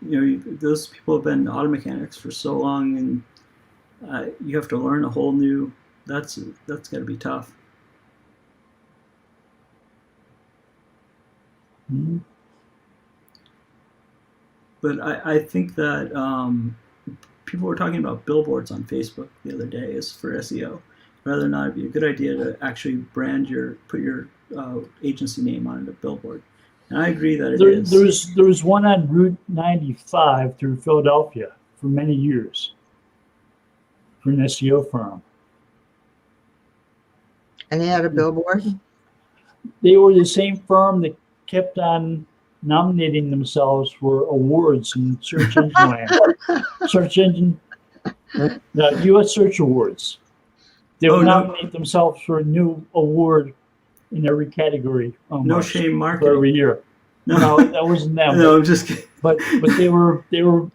those people have been auto mechanics for so long, and you have to learn a whole new. That's got to be tough. Mm-hmm. But I think that people were talking about billboards on Facebook the other day as for SEO. Whether or not it'd be a good idea to actually put your agency name on a billboard. And I agree that it is. There was one on Route 95 through Philadelphia for many years for an SEO firm. And they had a billboard? They were the same firm that kept on nominating themselves for awards in search engine land. The U.S. Search Awards. They would nominate themselves for a new award in every category. No shame marketing. For every year. No, that wasn't them. No, I'm just kidding. But they were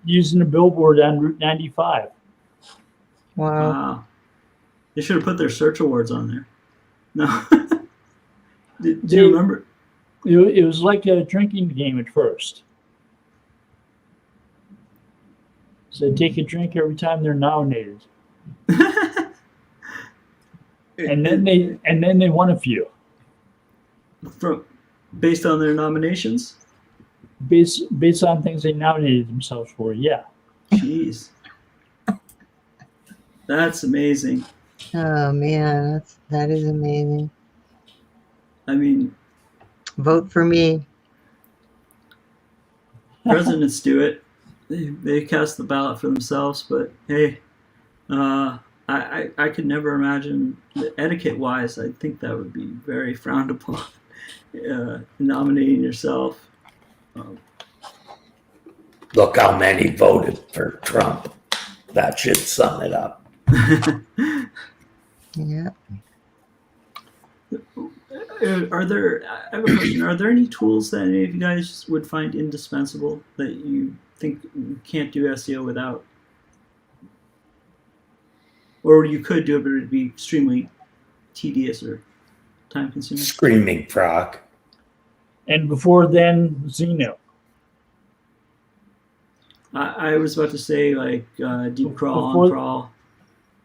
using a billboard on Route 95. Wow. They should have put their search awards on there. No. Do you remember? It was like a drinking game at first. So they take a drink every time they're nominated, and then they won a few based on their nominations. based on things they nominated themselves for. Yeah. Jeez, that's amazing. Oh man, that is amazing. I mean, Vote for me. presidents do it. They cast the ballot for themselves, but hey, I could never imagine, etiquette-wise, I think that would be very frowned upon, nominating yourself. Look how many voted for Trump. That should sum it up. Yeah. I have a question. Are there any tools that any of you guys would find indispensable that you think you can't do SEO without? Or you could do it, but it would be extremely tedious or time consuming? Screaming Frog. And before then, Xeno. I was about to say like deep crawl, Before- on crawl,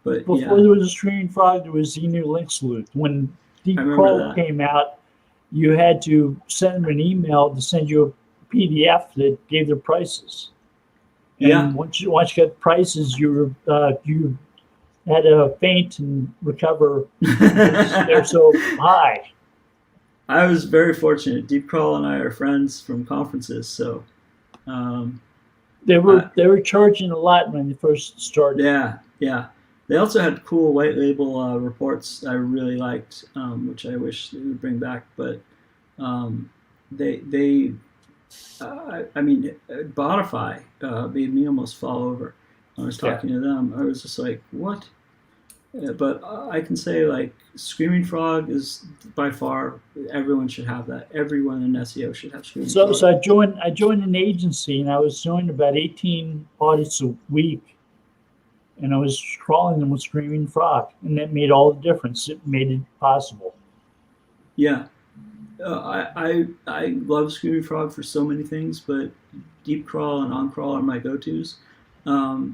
but Before yeah. there was a Screaming Frog, there was Xenu Link Sleuth. When Deep I remember Crawl that. came out, you had to send them an email to send you a PDF that gave their prices. And Yeah. once you got prices, you had to faint and recover. They're so high. I was very fortunate. Deep Crawl and I are friends from conferences, so They were charging a lot when they first started. yeah. They also had cool white label reports I really liked, which I wish they would bring back. But they I mean, Botify made me almost fall over when I was talking to them. I was just like, what? But I can say, like, Screaming Frog is by far, everyone should have that. Everyone in SEO should have Screaming Frog. So I joined an agency, and I was doing about 18 audits a week, and I was crawling them with Screaming Frog, and that made all the difference. It made it possible. Yeah. I love Screaming Frog for so many things, but Deep Crawl and On Crawl are my go-tos. I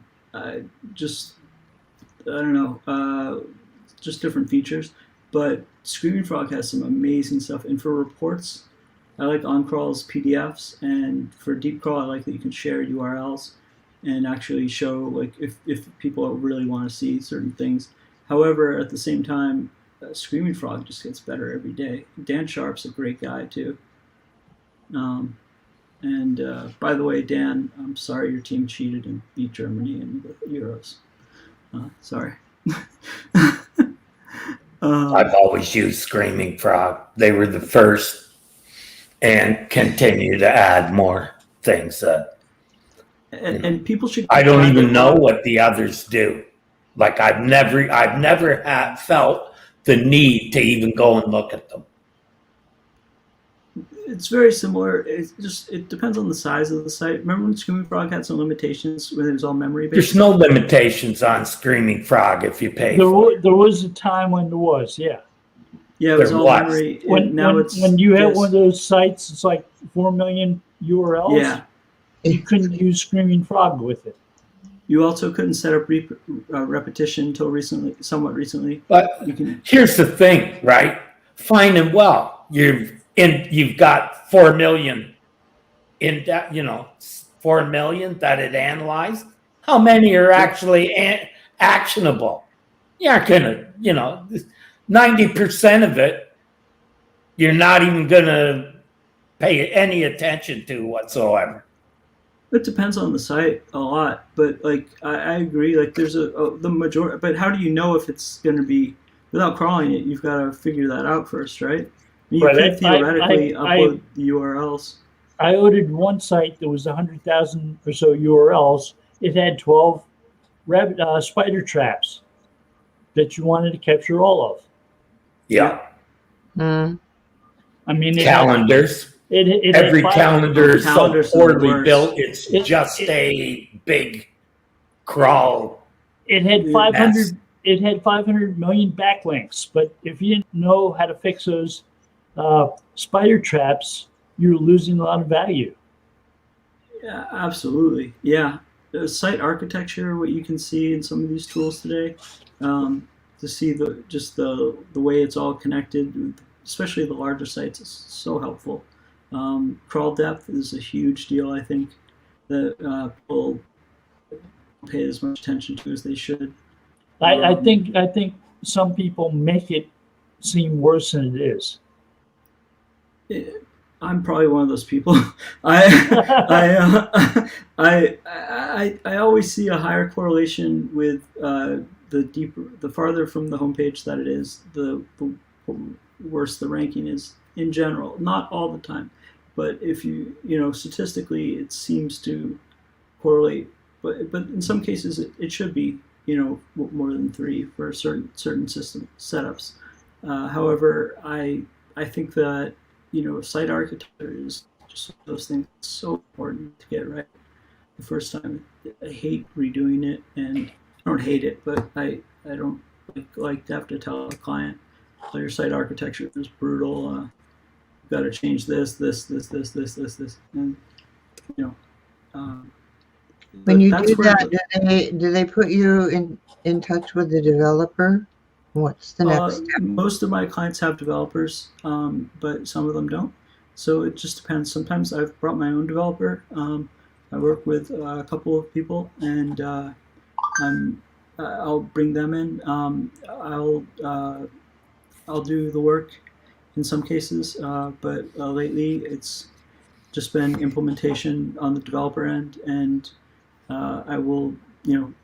don't know, just different features. But Screaming Frog has some amazing stuff. And for reports, I like OnCrawl's PDFs. And for Deep Crawl, I like that you can share URLs and actually show, like, if people really want to see certain things. However, at the same time, Screaming Frog just gets better every day. Dan Sharp's a great guy, too. By the way, Dan, I'm sorry your team cheated and beat Germany in the Euros. Sorry. I've always used Screaming Frog. They were the first and continue to add more things that. And people should. I don't even know what the others do. Like I've never felt the need to even go and look at them. It's very similar. It depends on the size of the site. Remember when Screaming Frog had some limitations when it was all memory based? There's no limitations on Screaming Frog if you pay. There was a time when there was, yeah. Yeah, it was There all was. memory. When you had one of those sites, it's like 4 million URLs. Yeah. You couldn't use Screaming Frog with it. You also couldn't set up repetition until somewhat recently. But You can. here's the thing, right? Fine and well, you've got 4 million in that, 4 million that it analyzed. How many are actually actionable? You aren't gonna, 90% of it, you're not even gonna pay any attention to whatsoever. It depends on the site a lot, but like I agree. Like there's the majority, but how do you know if it's going to be without crawling it? You've got to figure that out first, right? You Right, could theoretically upload the URLs. I ordered one site that was 100,000 or so URLs. It had 12 spider traps that you wanted to capture all of. Yeah. Mm. I mean, Calendars. It Every had calendar is so Calendars are the poorly worst. built. It's just a big crawl. It had Mess. 500. It had 500 million backlinks. But if you didn't know how to fix those spider traps, you're losing a lot of value. Yeah, absolutely. Yeah, site architecture, what you can see in some of these tools today, to see the way it's all connected, especially the larger sites, is so helpful. Crawl depth is a huge deal, I think, that people pay as much attention to as they should. I think some people make it seem worse than it is. I'm probably one of those people. I always see a higher correlation with the farther from the homepage that it is, the worse the ranking is in general. Not all the time, but if statistically, it seems to correlate. But in some cases, it should be more than 3 for certain system setups. However, I think that site architecture is just one of those things that's so important to get right the first time. I hate redoing it, and I don't hate it, but I don't like to have to tell the client, "So your site architecture is brutal. You've got to change this, and When you that's do where that, do they put you in touch with the developer? What's the next step? Most of my clients have developers, but some of them don't. So it just depends. Sometimes I've brought my own developer. I work with a couple of people, and I'll bring them in. I'll do the work in some cases, but lately it's just been implementation on the developer end, and I will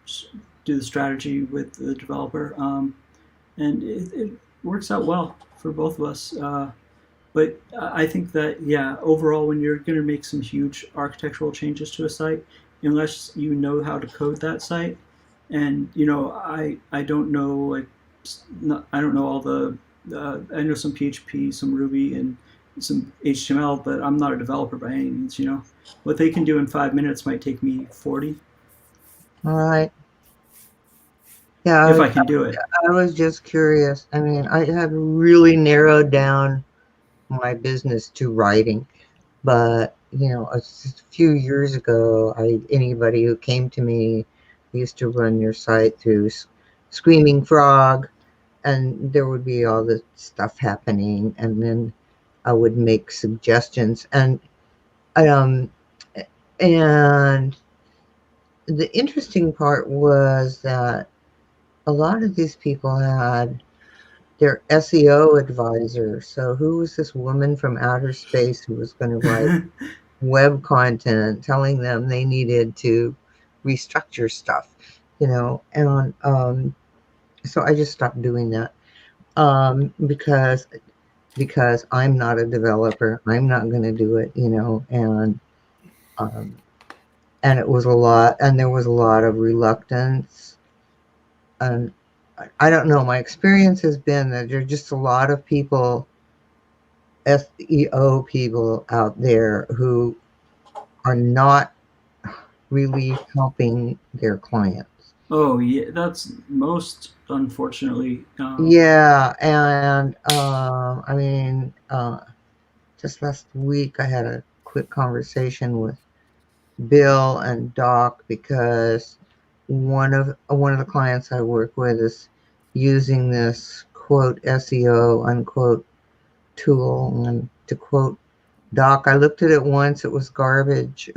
just do the strategy with the developer. And it works out well for both of us. But I think that, overall, when you're going to make some huge architectural changes to a site, unless you know how to code that site, and I don't know I don't know all the I know some PHP, some Ruby, and some HTML, but I'm not a developer by any means. What they can do in 5 minutes might take me 40. All right. Yeah, if I can do it. I was just curious. I mean, I have really narrowed down my business to writing, but a few years ago, anybody who came to me used to run your site through Screaming Frog, and there would be all this stuff happening, and then I would make suggestions, and the interesting part was that a lot of these people had their SEO advisor. So who was this woman from outer space who was going to write web content telling them they needed to restructure stuff, and so I just stopped doing that because I'm not a developer. I'm not going to do it, and it was a lot, and there was a lot of reluctance. And I don't know, my experience has been that there's just a lot of people, SEO people out there who are not really helping their clients. Oh, yeah, that's most, unfortunately. Yeah, and I mean, just last week I had a quick conversation with Bill and Doc because one of the clients I work with is using this quote SEO unquote tool, and to quote Doc, I looked at it once, it was garbage.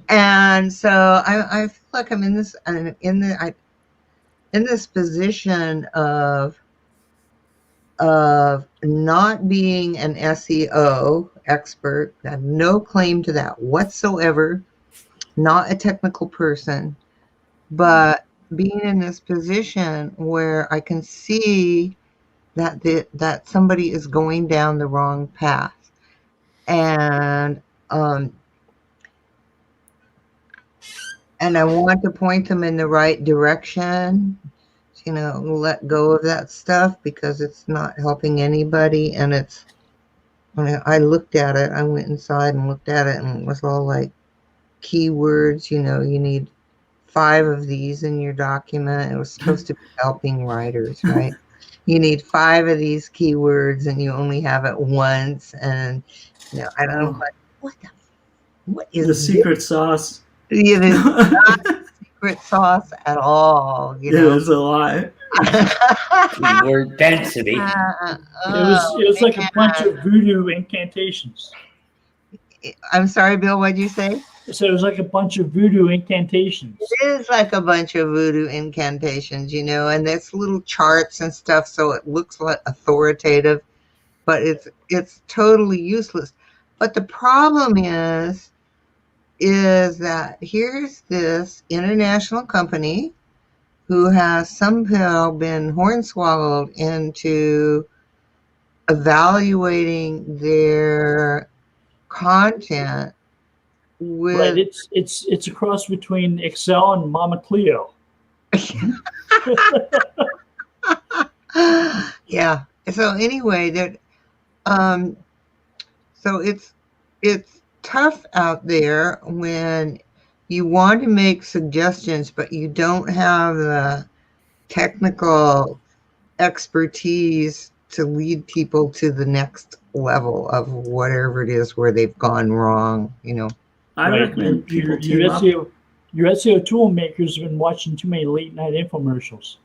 And so I feel like I'm in this position of not being an SEO expert. I have no claim to that whatsoever. Not a technical person, but being in this position where I can see that somebody is going down the wrong path, and I want to point them in the right direction. Let go of that stuff because it's not helping anybody. And I looked at it. I went inside and looked at it, and it was all like keywords. You need 5 of these in your document. It was supposed to be helping writers, right? You need 5 of these keywords, and you only have it once. And I don't know, what the What is The secret sauce. It is not secret sauce at all, you It know. is a lie. Keyword density. It was like a bunch of voodoo incantations. I'm sorry, Bill, what'd you say? So it was like a bunch of voodoo incantations. It is like a bunch of voodoo incantations, you know, and there's little charts and stuff, so it looks like authoritative, but it's totally useless. But the problem is that here's this international company who has somehow been hornswoggled into evaluating their content with Right, it's a cross between Excel and Mama Cleo. yeah. So anyway, that so it's tough out there when you want to make suggestions, but you don't have the technical expertise to lead people to the next level of whatever it is where they've gone wrong, you know. I Right, recommend people team your up. your SEO tool makers have been watching too many late night infomercials.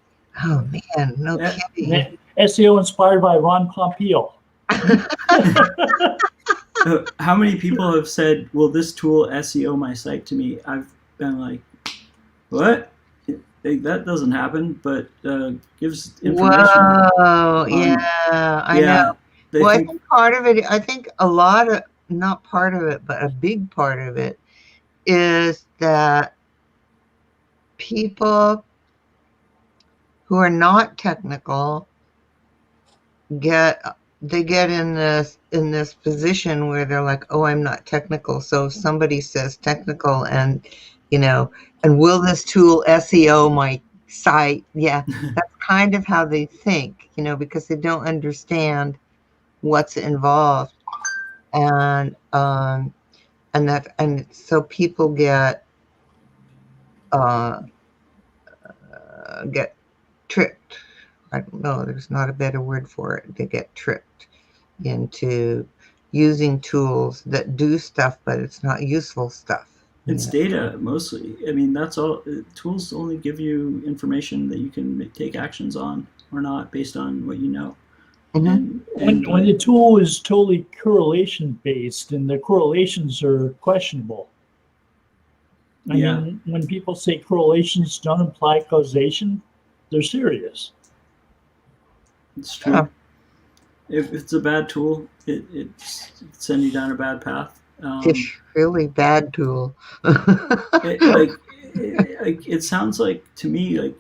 Oh man, no Yeah. kidding. SEO inspired by Ron Pompeo. How many people have said, "Will this tool SEO my site to me?" I've been like, "What? That doesn't happen." But gives information. Whoa, yeah, I know. They Well, I think, think part of it, I think a lot of, not part of it, but a big part of it is that people who are not technical get in this position where they're like, oh, I'm not technical. So if somebody says technical and, you know, and will this tool SEO my site? Yeah, that's kind of how they think, you know, because they don't understand what's involved. And so people get tricked. I don't know, there's not a better word for it. They get tricked into using tools that do stuff, but it's not useful stuff. it's data mostly. I mean, that's all. Tools only give you information that you can take actions on or not based on what you know. Mhm. When the tool is totally correlation based and the correlations are questionable. I mean, when people say correlations don't imply causation, they're serious. It's true. Yeah. If it's a bad tool, it sends you down a bad path. It's really bad tool. It sounds like to me like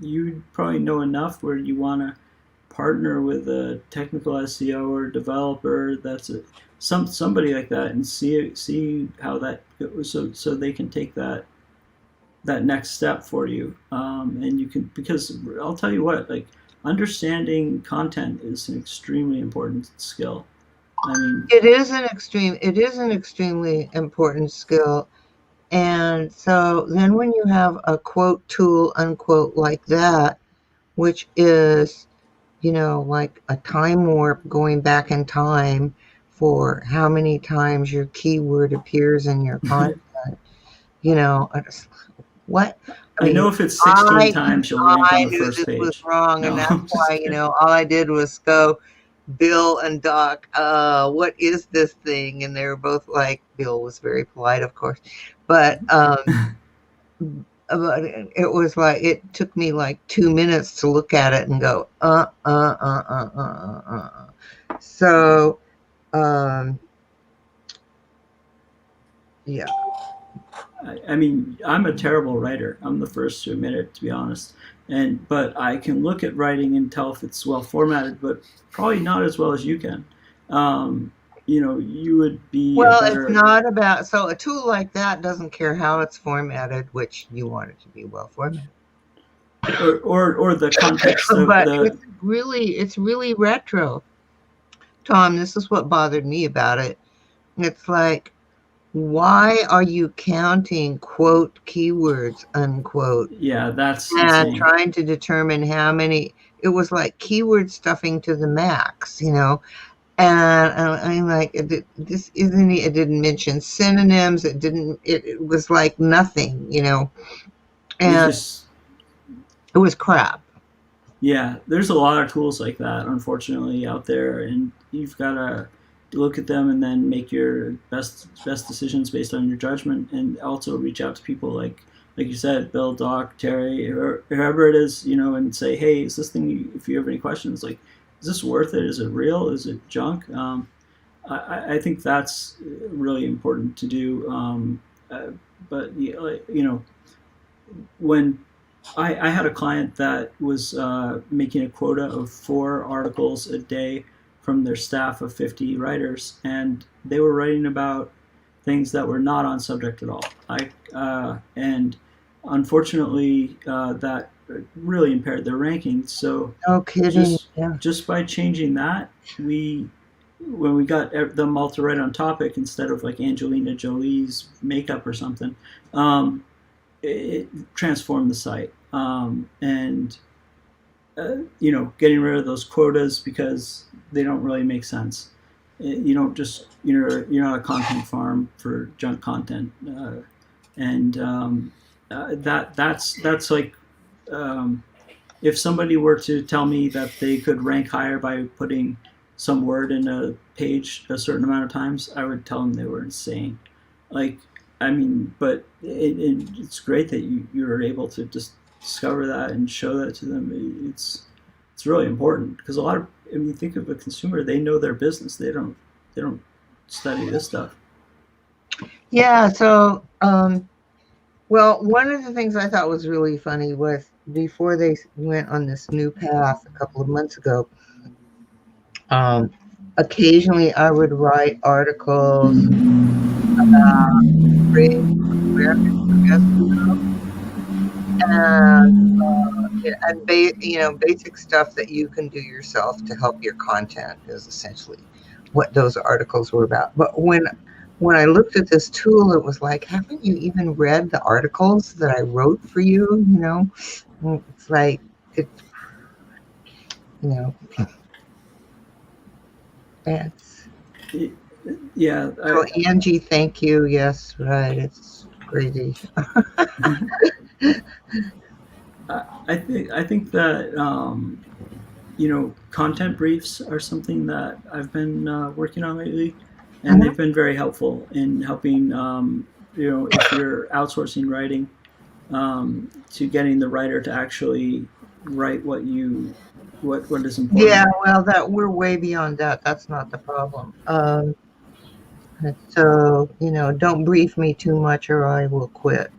you probably know enough where you want to partner with a technical SEO or developer that's somebody like that and see how that goes, so they can take that next step for you, and you can, because I'll tell you what, like, understanding content is an extremely important skill. I mean, it is an extremely important skill. And so then when you have a quote tool unquote like that, which is, you know, like a time warp going back in time for how many times your keyword appears in your content, you know, what? I know if it's 16 times, you'll rank on the first this page. was wrong, and No, that's why, you know, all I did was go, Bill and Doc, what is this thing? And they were both like, Bill was very polite, of course, but it was like, it took me like 2 minutes to look at it and go, So, yeah. I mean, I'm a terrible writer. I'm the first to admit it, to be honest. But I can look at writing and tell if it's well formatted, but probably not as well as you can. You know, you would be well. better. It's not about, so a tool like that doesn't care how it's formatted, which you want it to be well formatted, or the context of but the. it's really retro. Tom, this is what bothered me about it. It's like, why are you counting quote keywords unquote? Yeah, that's and insane. trying to determine how many. It was like keyword stuffing to the max, you know. And I'm like, this isn't. It didn't mention synonyms. It didn't. It was like nothing, and it was crap. Yeah, there's a lot of tools like that, unfortunately, out there, and you've got to look at them and then make your best decisions based on your judgment, and also reach out to people like you said, Bill, Doc, Terry, or whoever it is, and say, hey, is this thing? If you have any questions, like, is this worth it? Is it real? Is it junk? I think that's really important to do. But when I had a client that was making a quota of 4 articles a day from their staff of 50 writers, and they were writing about things that were not on subject at all. And unfortunately, that really impaired their ranking. So no kidding. Just by changing that, when we got them all to write on topic instead of like Angelina Jolie's makeup or something, it transformed the site. And getting rid of those quotas because they don't really make sense. You don't just you're not a content farm for junk content, that's like if somebody were to tell me that they could rank higher by putting some word in a page a certain amount of times, I would tell them they were insane. But it's great that you're able to just discover that and show that to them. It's really important because a lot of, think of a consumer, they know their business. They don't study this stuff. Yeah. So, well, one of the things I thought was really funny was before they went on this new path a couple of months ago, occasionally I would write articles about awareness, and basic stuff that you can do yourself to help your content is essentially what those articles were about. But when I looked at this tool, it was like, haven't you even read the articles that I wrote for you? It's like, that's. Yeah. So Angie, thank you. Yes, right. It's crazy. I think that content briefs are something that I've been working on lately, and they've been very helpful in helping if you're outsourcing writing, to getting the writer to actually write what is important. Yeah, well, that we're way beyond that. That's not the problem. So don't brief me too much or I will quit.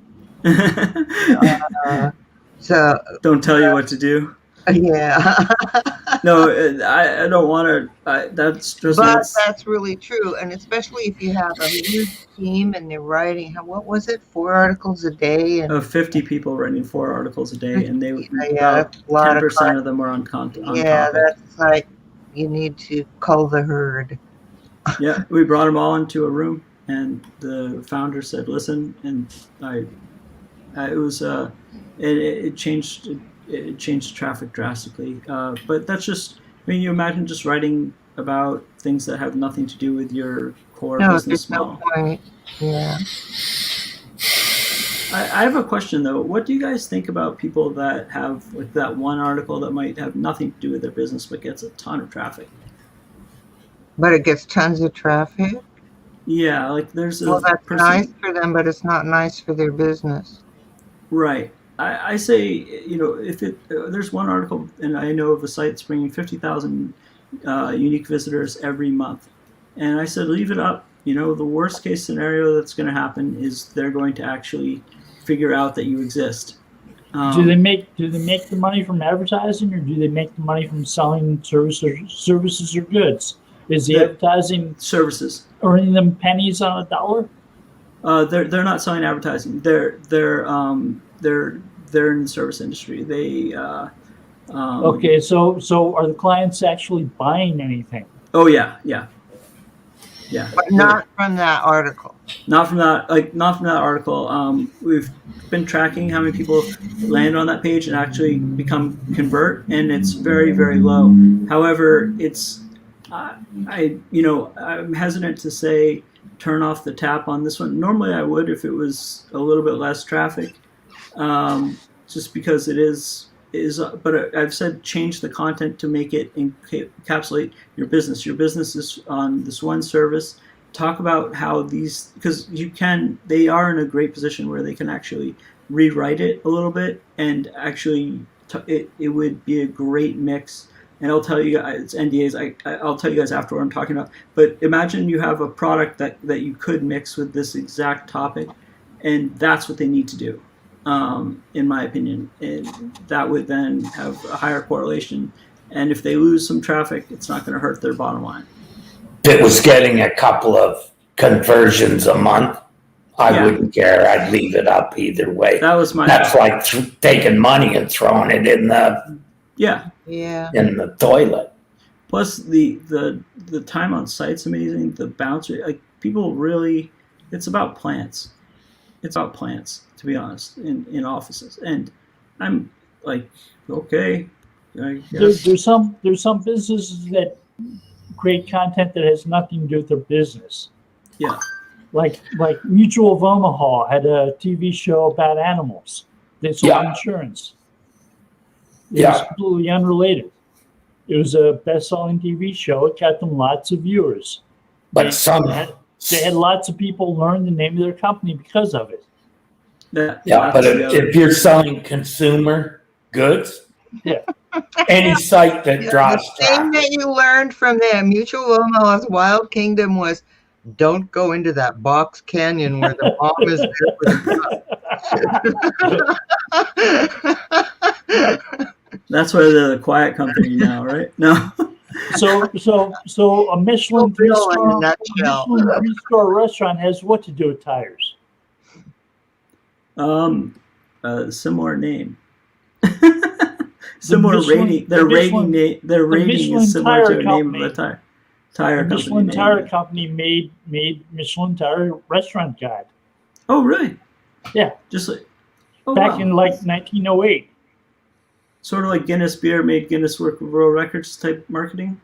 So don't tell you what to do. Yeah. No, I don't want to. That's really true, and especially if you have a huge team and they're writing. What was it? 4 articles a day, and 50 people writing 4 articles a day, and they about 10% of them are on content. Yeah, that's like you need to cull the herd. Yeah, we brought them all into a room, and the founder said, "Listen," and it changed. It changed traffic drastically. But that's just. You imagine just writing about things that have nothing to do with your core business model. No point. Yeah. I have a question though. What do you guys think about people that have like that one article that might have nothing to do with their business but gets a ton of traffic? But it gets tons of traffic? Yeah, like there's a that's nice for them, but it's not nice for their business. Right. I say, if there's one article, and I know of a site that's bringing 50,000 unique visitors every month, and I said, leave it up. The worst case scenario that's going to happen is they're going to actually figure out that you exist. Do they make the money from advertising, or do they make the money from selling services or goods? Is the advertising services earning them pennies on a dollar? They're not selling advertising. They're in the service industry. They okay. So are the clients actually buying anything? Oh yeah. But not from that article. Not from that article. We've been tracking how many people land on that page and actually convert, and it's very, very low. However, it's I'm hesitant to say turn off the tap on this one. Normally, I would if it was a little bit less traffic, just because it is. But I've said change the content to make it encapsulate your business. Your business is on this one service. Talk about how these, because they are in a great position where they can actually rewrite it a little bit, and actually it would be a great mix. And I'll tell you guys, NDAs, I'll tell you guys after what I'm talking about. But imagine you have a product that you could mix with this exact topic, and that's what they need to do, in my opinion. And that would then have a higher correlation. And if they lose some traffic, it's not going to hurt their bottom line. If it was getting a couple of conversions a month, I wouldn't care. I'd leave it up either way. That was my. That's like taking money and throwing it in the in the toilet. Plus the time on site's amazing. The bounce rate, like people really, it's about plants. It's about plants, to be honest, in offices. And I'm like, okay, I guess. There's some businesses that create content that has nothing to do with their business. Yeah. Like Mutual of Omaha had a TV show about animals. They sold insurance. It was completely unrelated. It was a best-selling TV show. It got them lots of viewers. But they had lots of people learn the name of their company because of it. But if you're selling consumer goods, any site that draws the thing that you learned from the Mutual of Omaha's Wild Kingdom was don't go into that box canyon where the mom is there. That's why they're the quiet company now, right? No. So a Michelin three-star restaurant has what to do with tires? Similar name. Similar rating. Their rating is similar to the name of the tire company. Michelin Tire Company made Michelin Tire Restaurant Guide. Oh, really? Yeah. Just like back in like 1908. Sort of like Guinness Beer made Guinness World Records type marketing.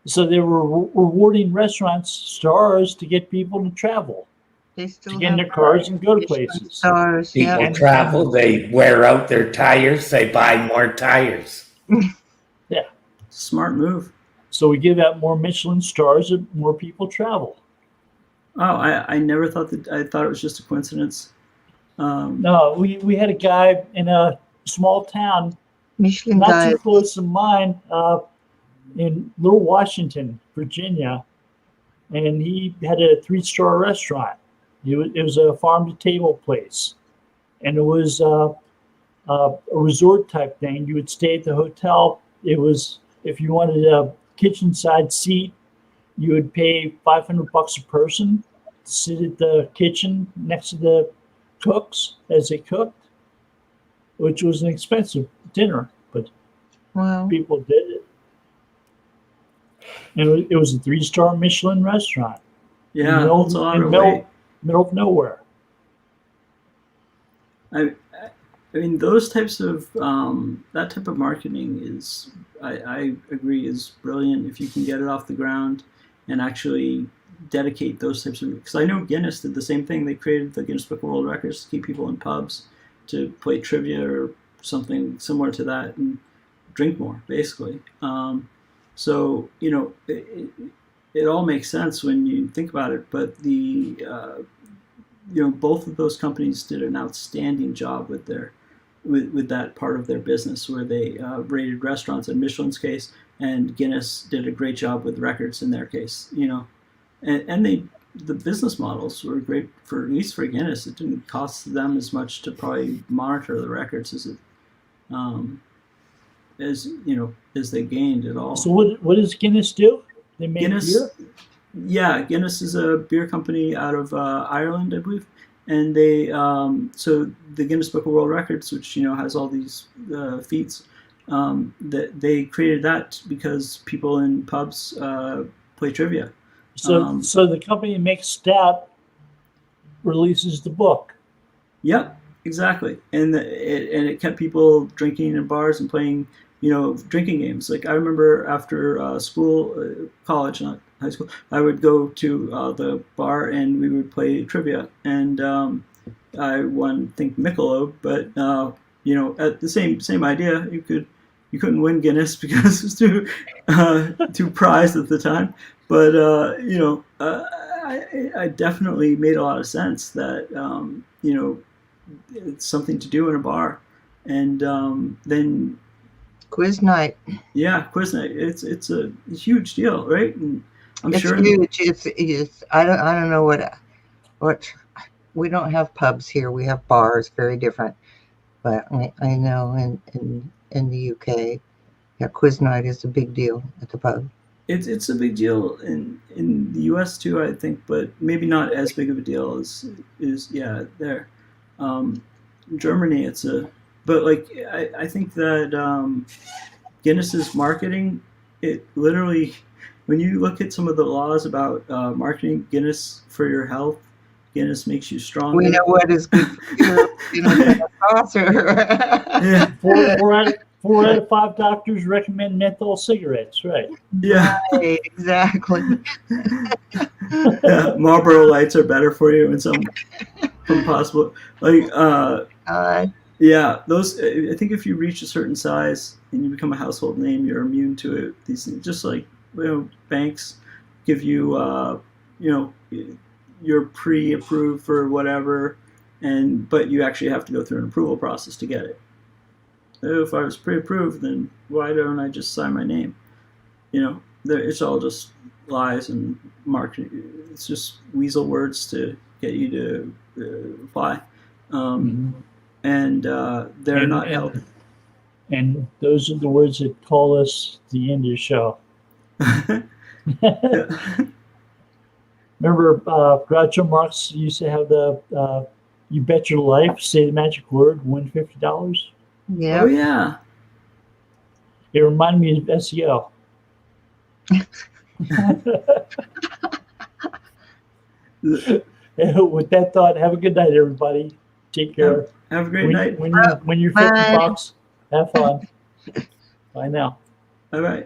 So they were rewarding restaurants stars to get people to travel. They still to get in their cars and go to places. Stars, people travel, they wear out their tires, they buy more tires. Yeah. Smart move. So we give out more Michelin stars and more people travel. Oh, I never thought that. I thought it was just a coincidence. No, we had a guy in a small town, Michelin not too close to mine, in Little Washington, Virginia, and he had a 3-star restaurant. It was a farm-to-table place, and it was a resort type thing. You would stay at the hotel. It was, if you wanted a kitchen side seat, you would pay $500 a person to sit at the kitchen next to the cooks as they cooked, which was an expensive dinner, but people did it. And it was a 3-star Michelin restaurant. Yeah, middle of nowhere. I mean, those types of that type of marketing is, I agree, is brilliant if you can get it off the ground and actually dedicate those types of. Because I know Guinness did the same thing. They created the Guinness Book of World Records to keep people in pubs to play trivia or something similar to that and drink more, basically. So it all makes sense when you think about it. But both of those companies did an outstanding job with with that part of their business, where they rated restaurants in Michelin's case, and Guinness did a great job with records in their case. And the business models were great for, at least for Guinness. It didn't cost them as much to probably monitor the records as they gained at all. So what does Guinness do? They make beer? Yeah, Guinness is a beer company out of Ireland, I believe, and they so the Guinness Book of World Records, which has all these feats, that they created that because people in pubs play trivia. So the company that makes stout releases the book. Yep, exactly, and it kept people drinking in bars and playing drinking games. Like I remember after school, college, not high school, I would go to the bar and we would play trivia. And I won, think Michelob, but at the same idea, you couldn't win Guinness because it was too prized at the time. But I definitely made a lot of sense that it's something to do in a bar, and then Quiz night. yeah, quiz night. It's a huge deal, right? And I'm It's sure. huge. It's I don't know what we don't have pubs here. We have bars, very different. But I know in the UK, yeah, quiz night is a big deal at the pub. It's a big deal in the U.S. too, I think, but maybe not as big of a deal as there. Germany, but like I think that Guinness's marketing, it literally, when you look at some of the laws about marketing Guinness for your health, Guinness makes you stronger. We know what is good for you. Yeah. 4 out of 5 doctors recommend menthol cigarettes, right? Yeah. Right, exactly. Yeah, Marlboro lights are better for you in some possible, like yeah, those, I think if you reach a certain size and you become a household name, you're immune to it. These things, just like banks give you you're pre-approved for whatever, but you actually have to go through an approval process to get it. If I was pre-approved, then why don't I just sign my name? It's all just lies and marketing. It's just weasel words to get you to apply, and they're not helping. And those are the words that call us the end of the show. Remember, Groucho Marx used to have the "You bet your life, say the magic word, win $50." Yeah. Oh yeah. It reminded me of SEO. With that thought, have a good night, everybody. Take care. Have a great night. When you're 50 bucks, have fun. Bye now. All right.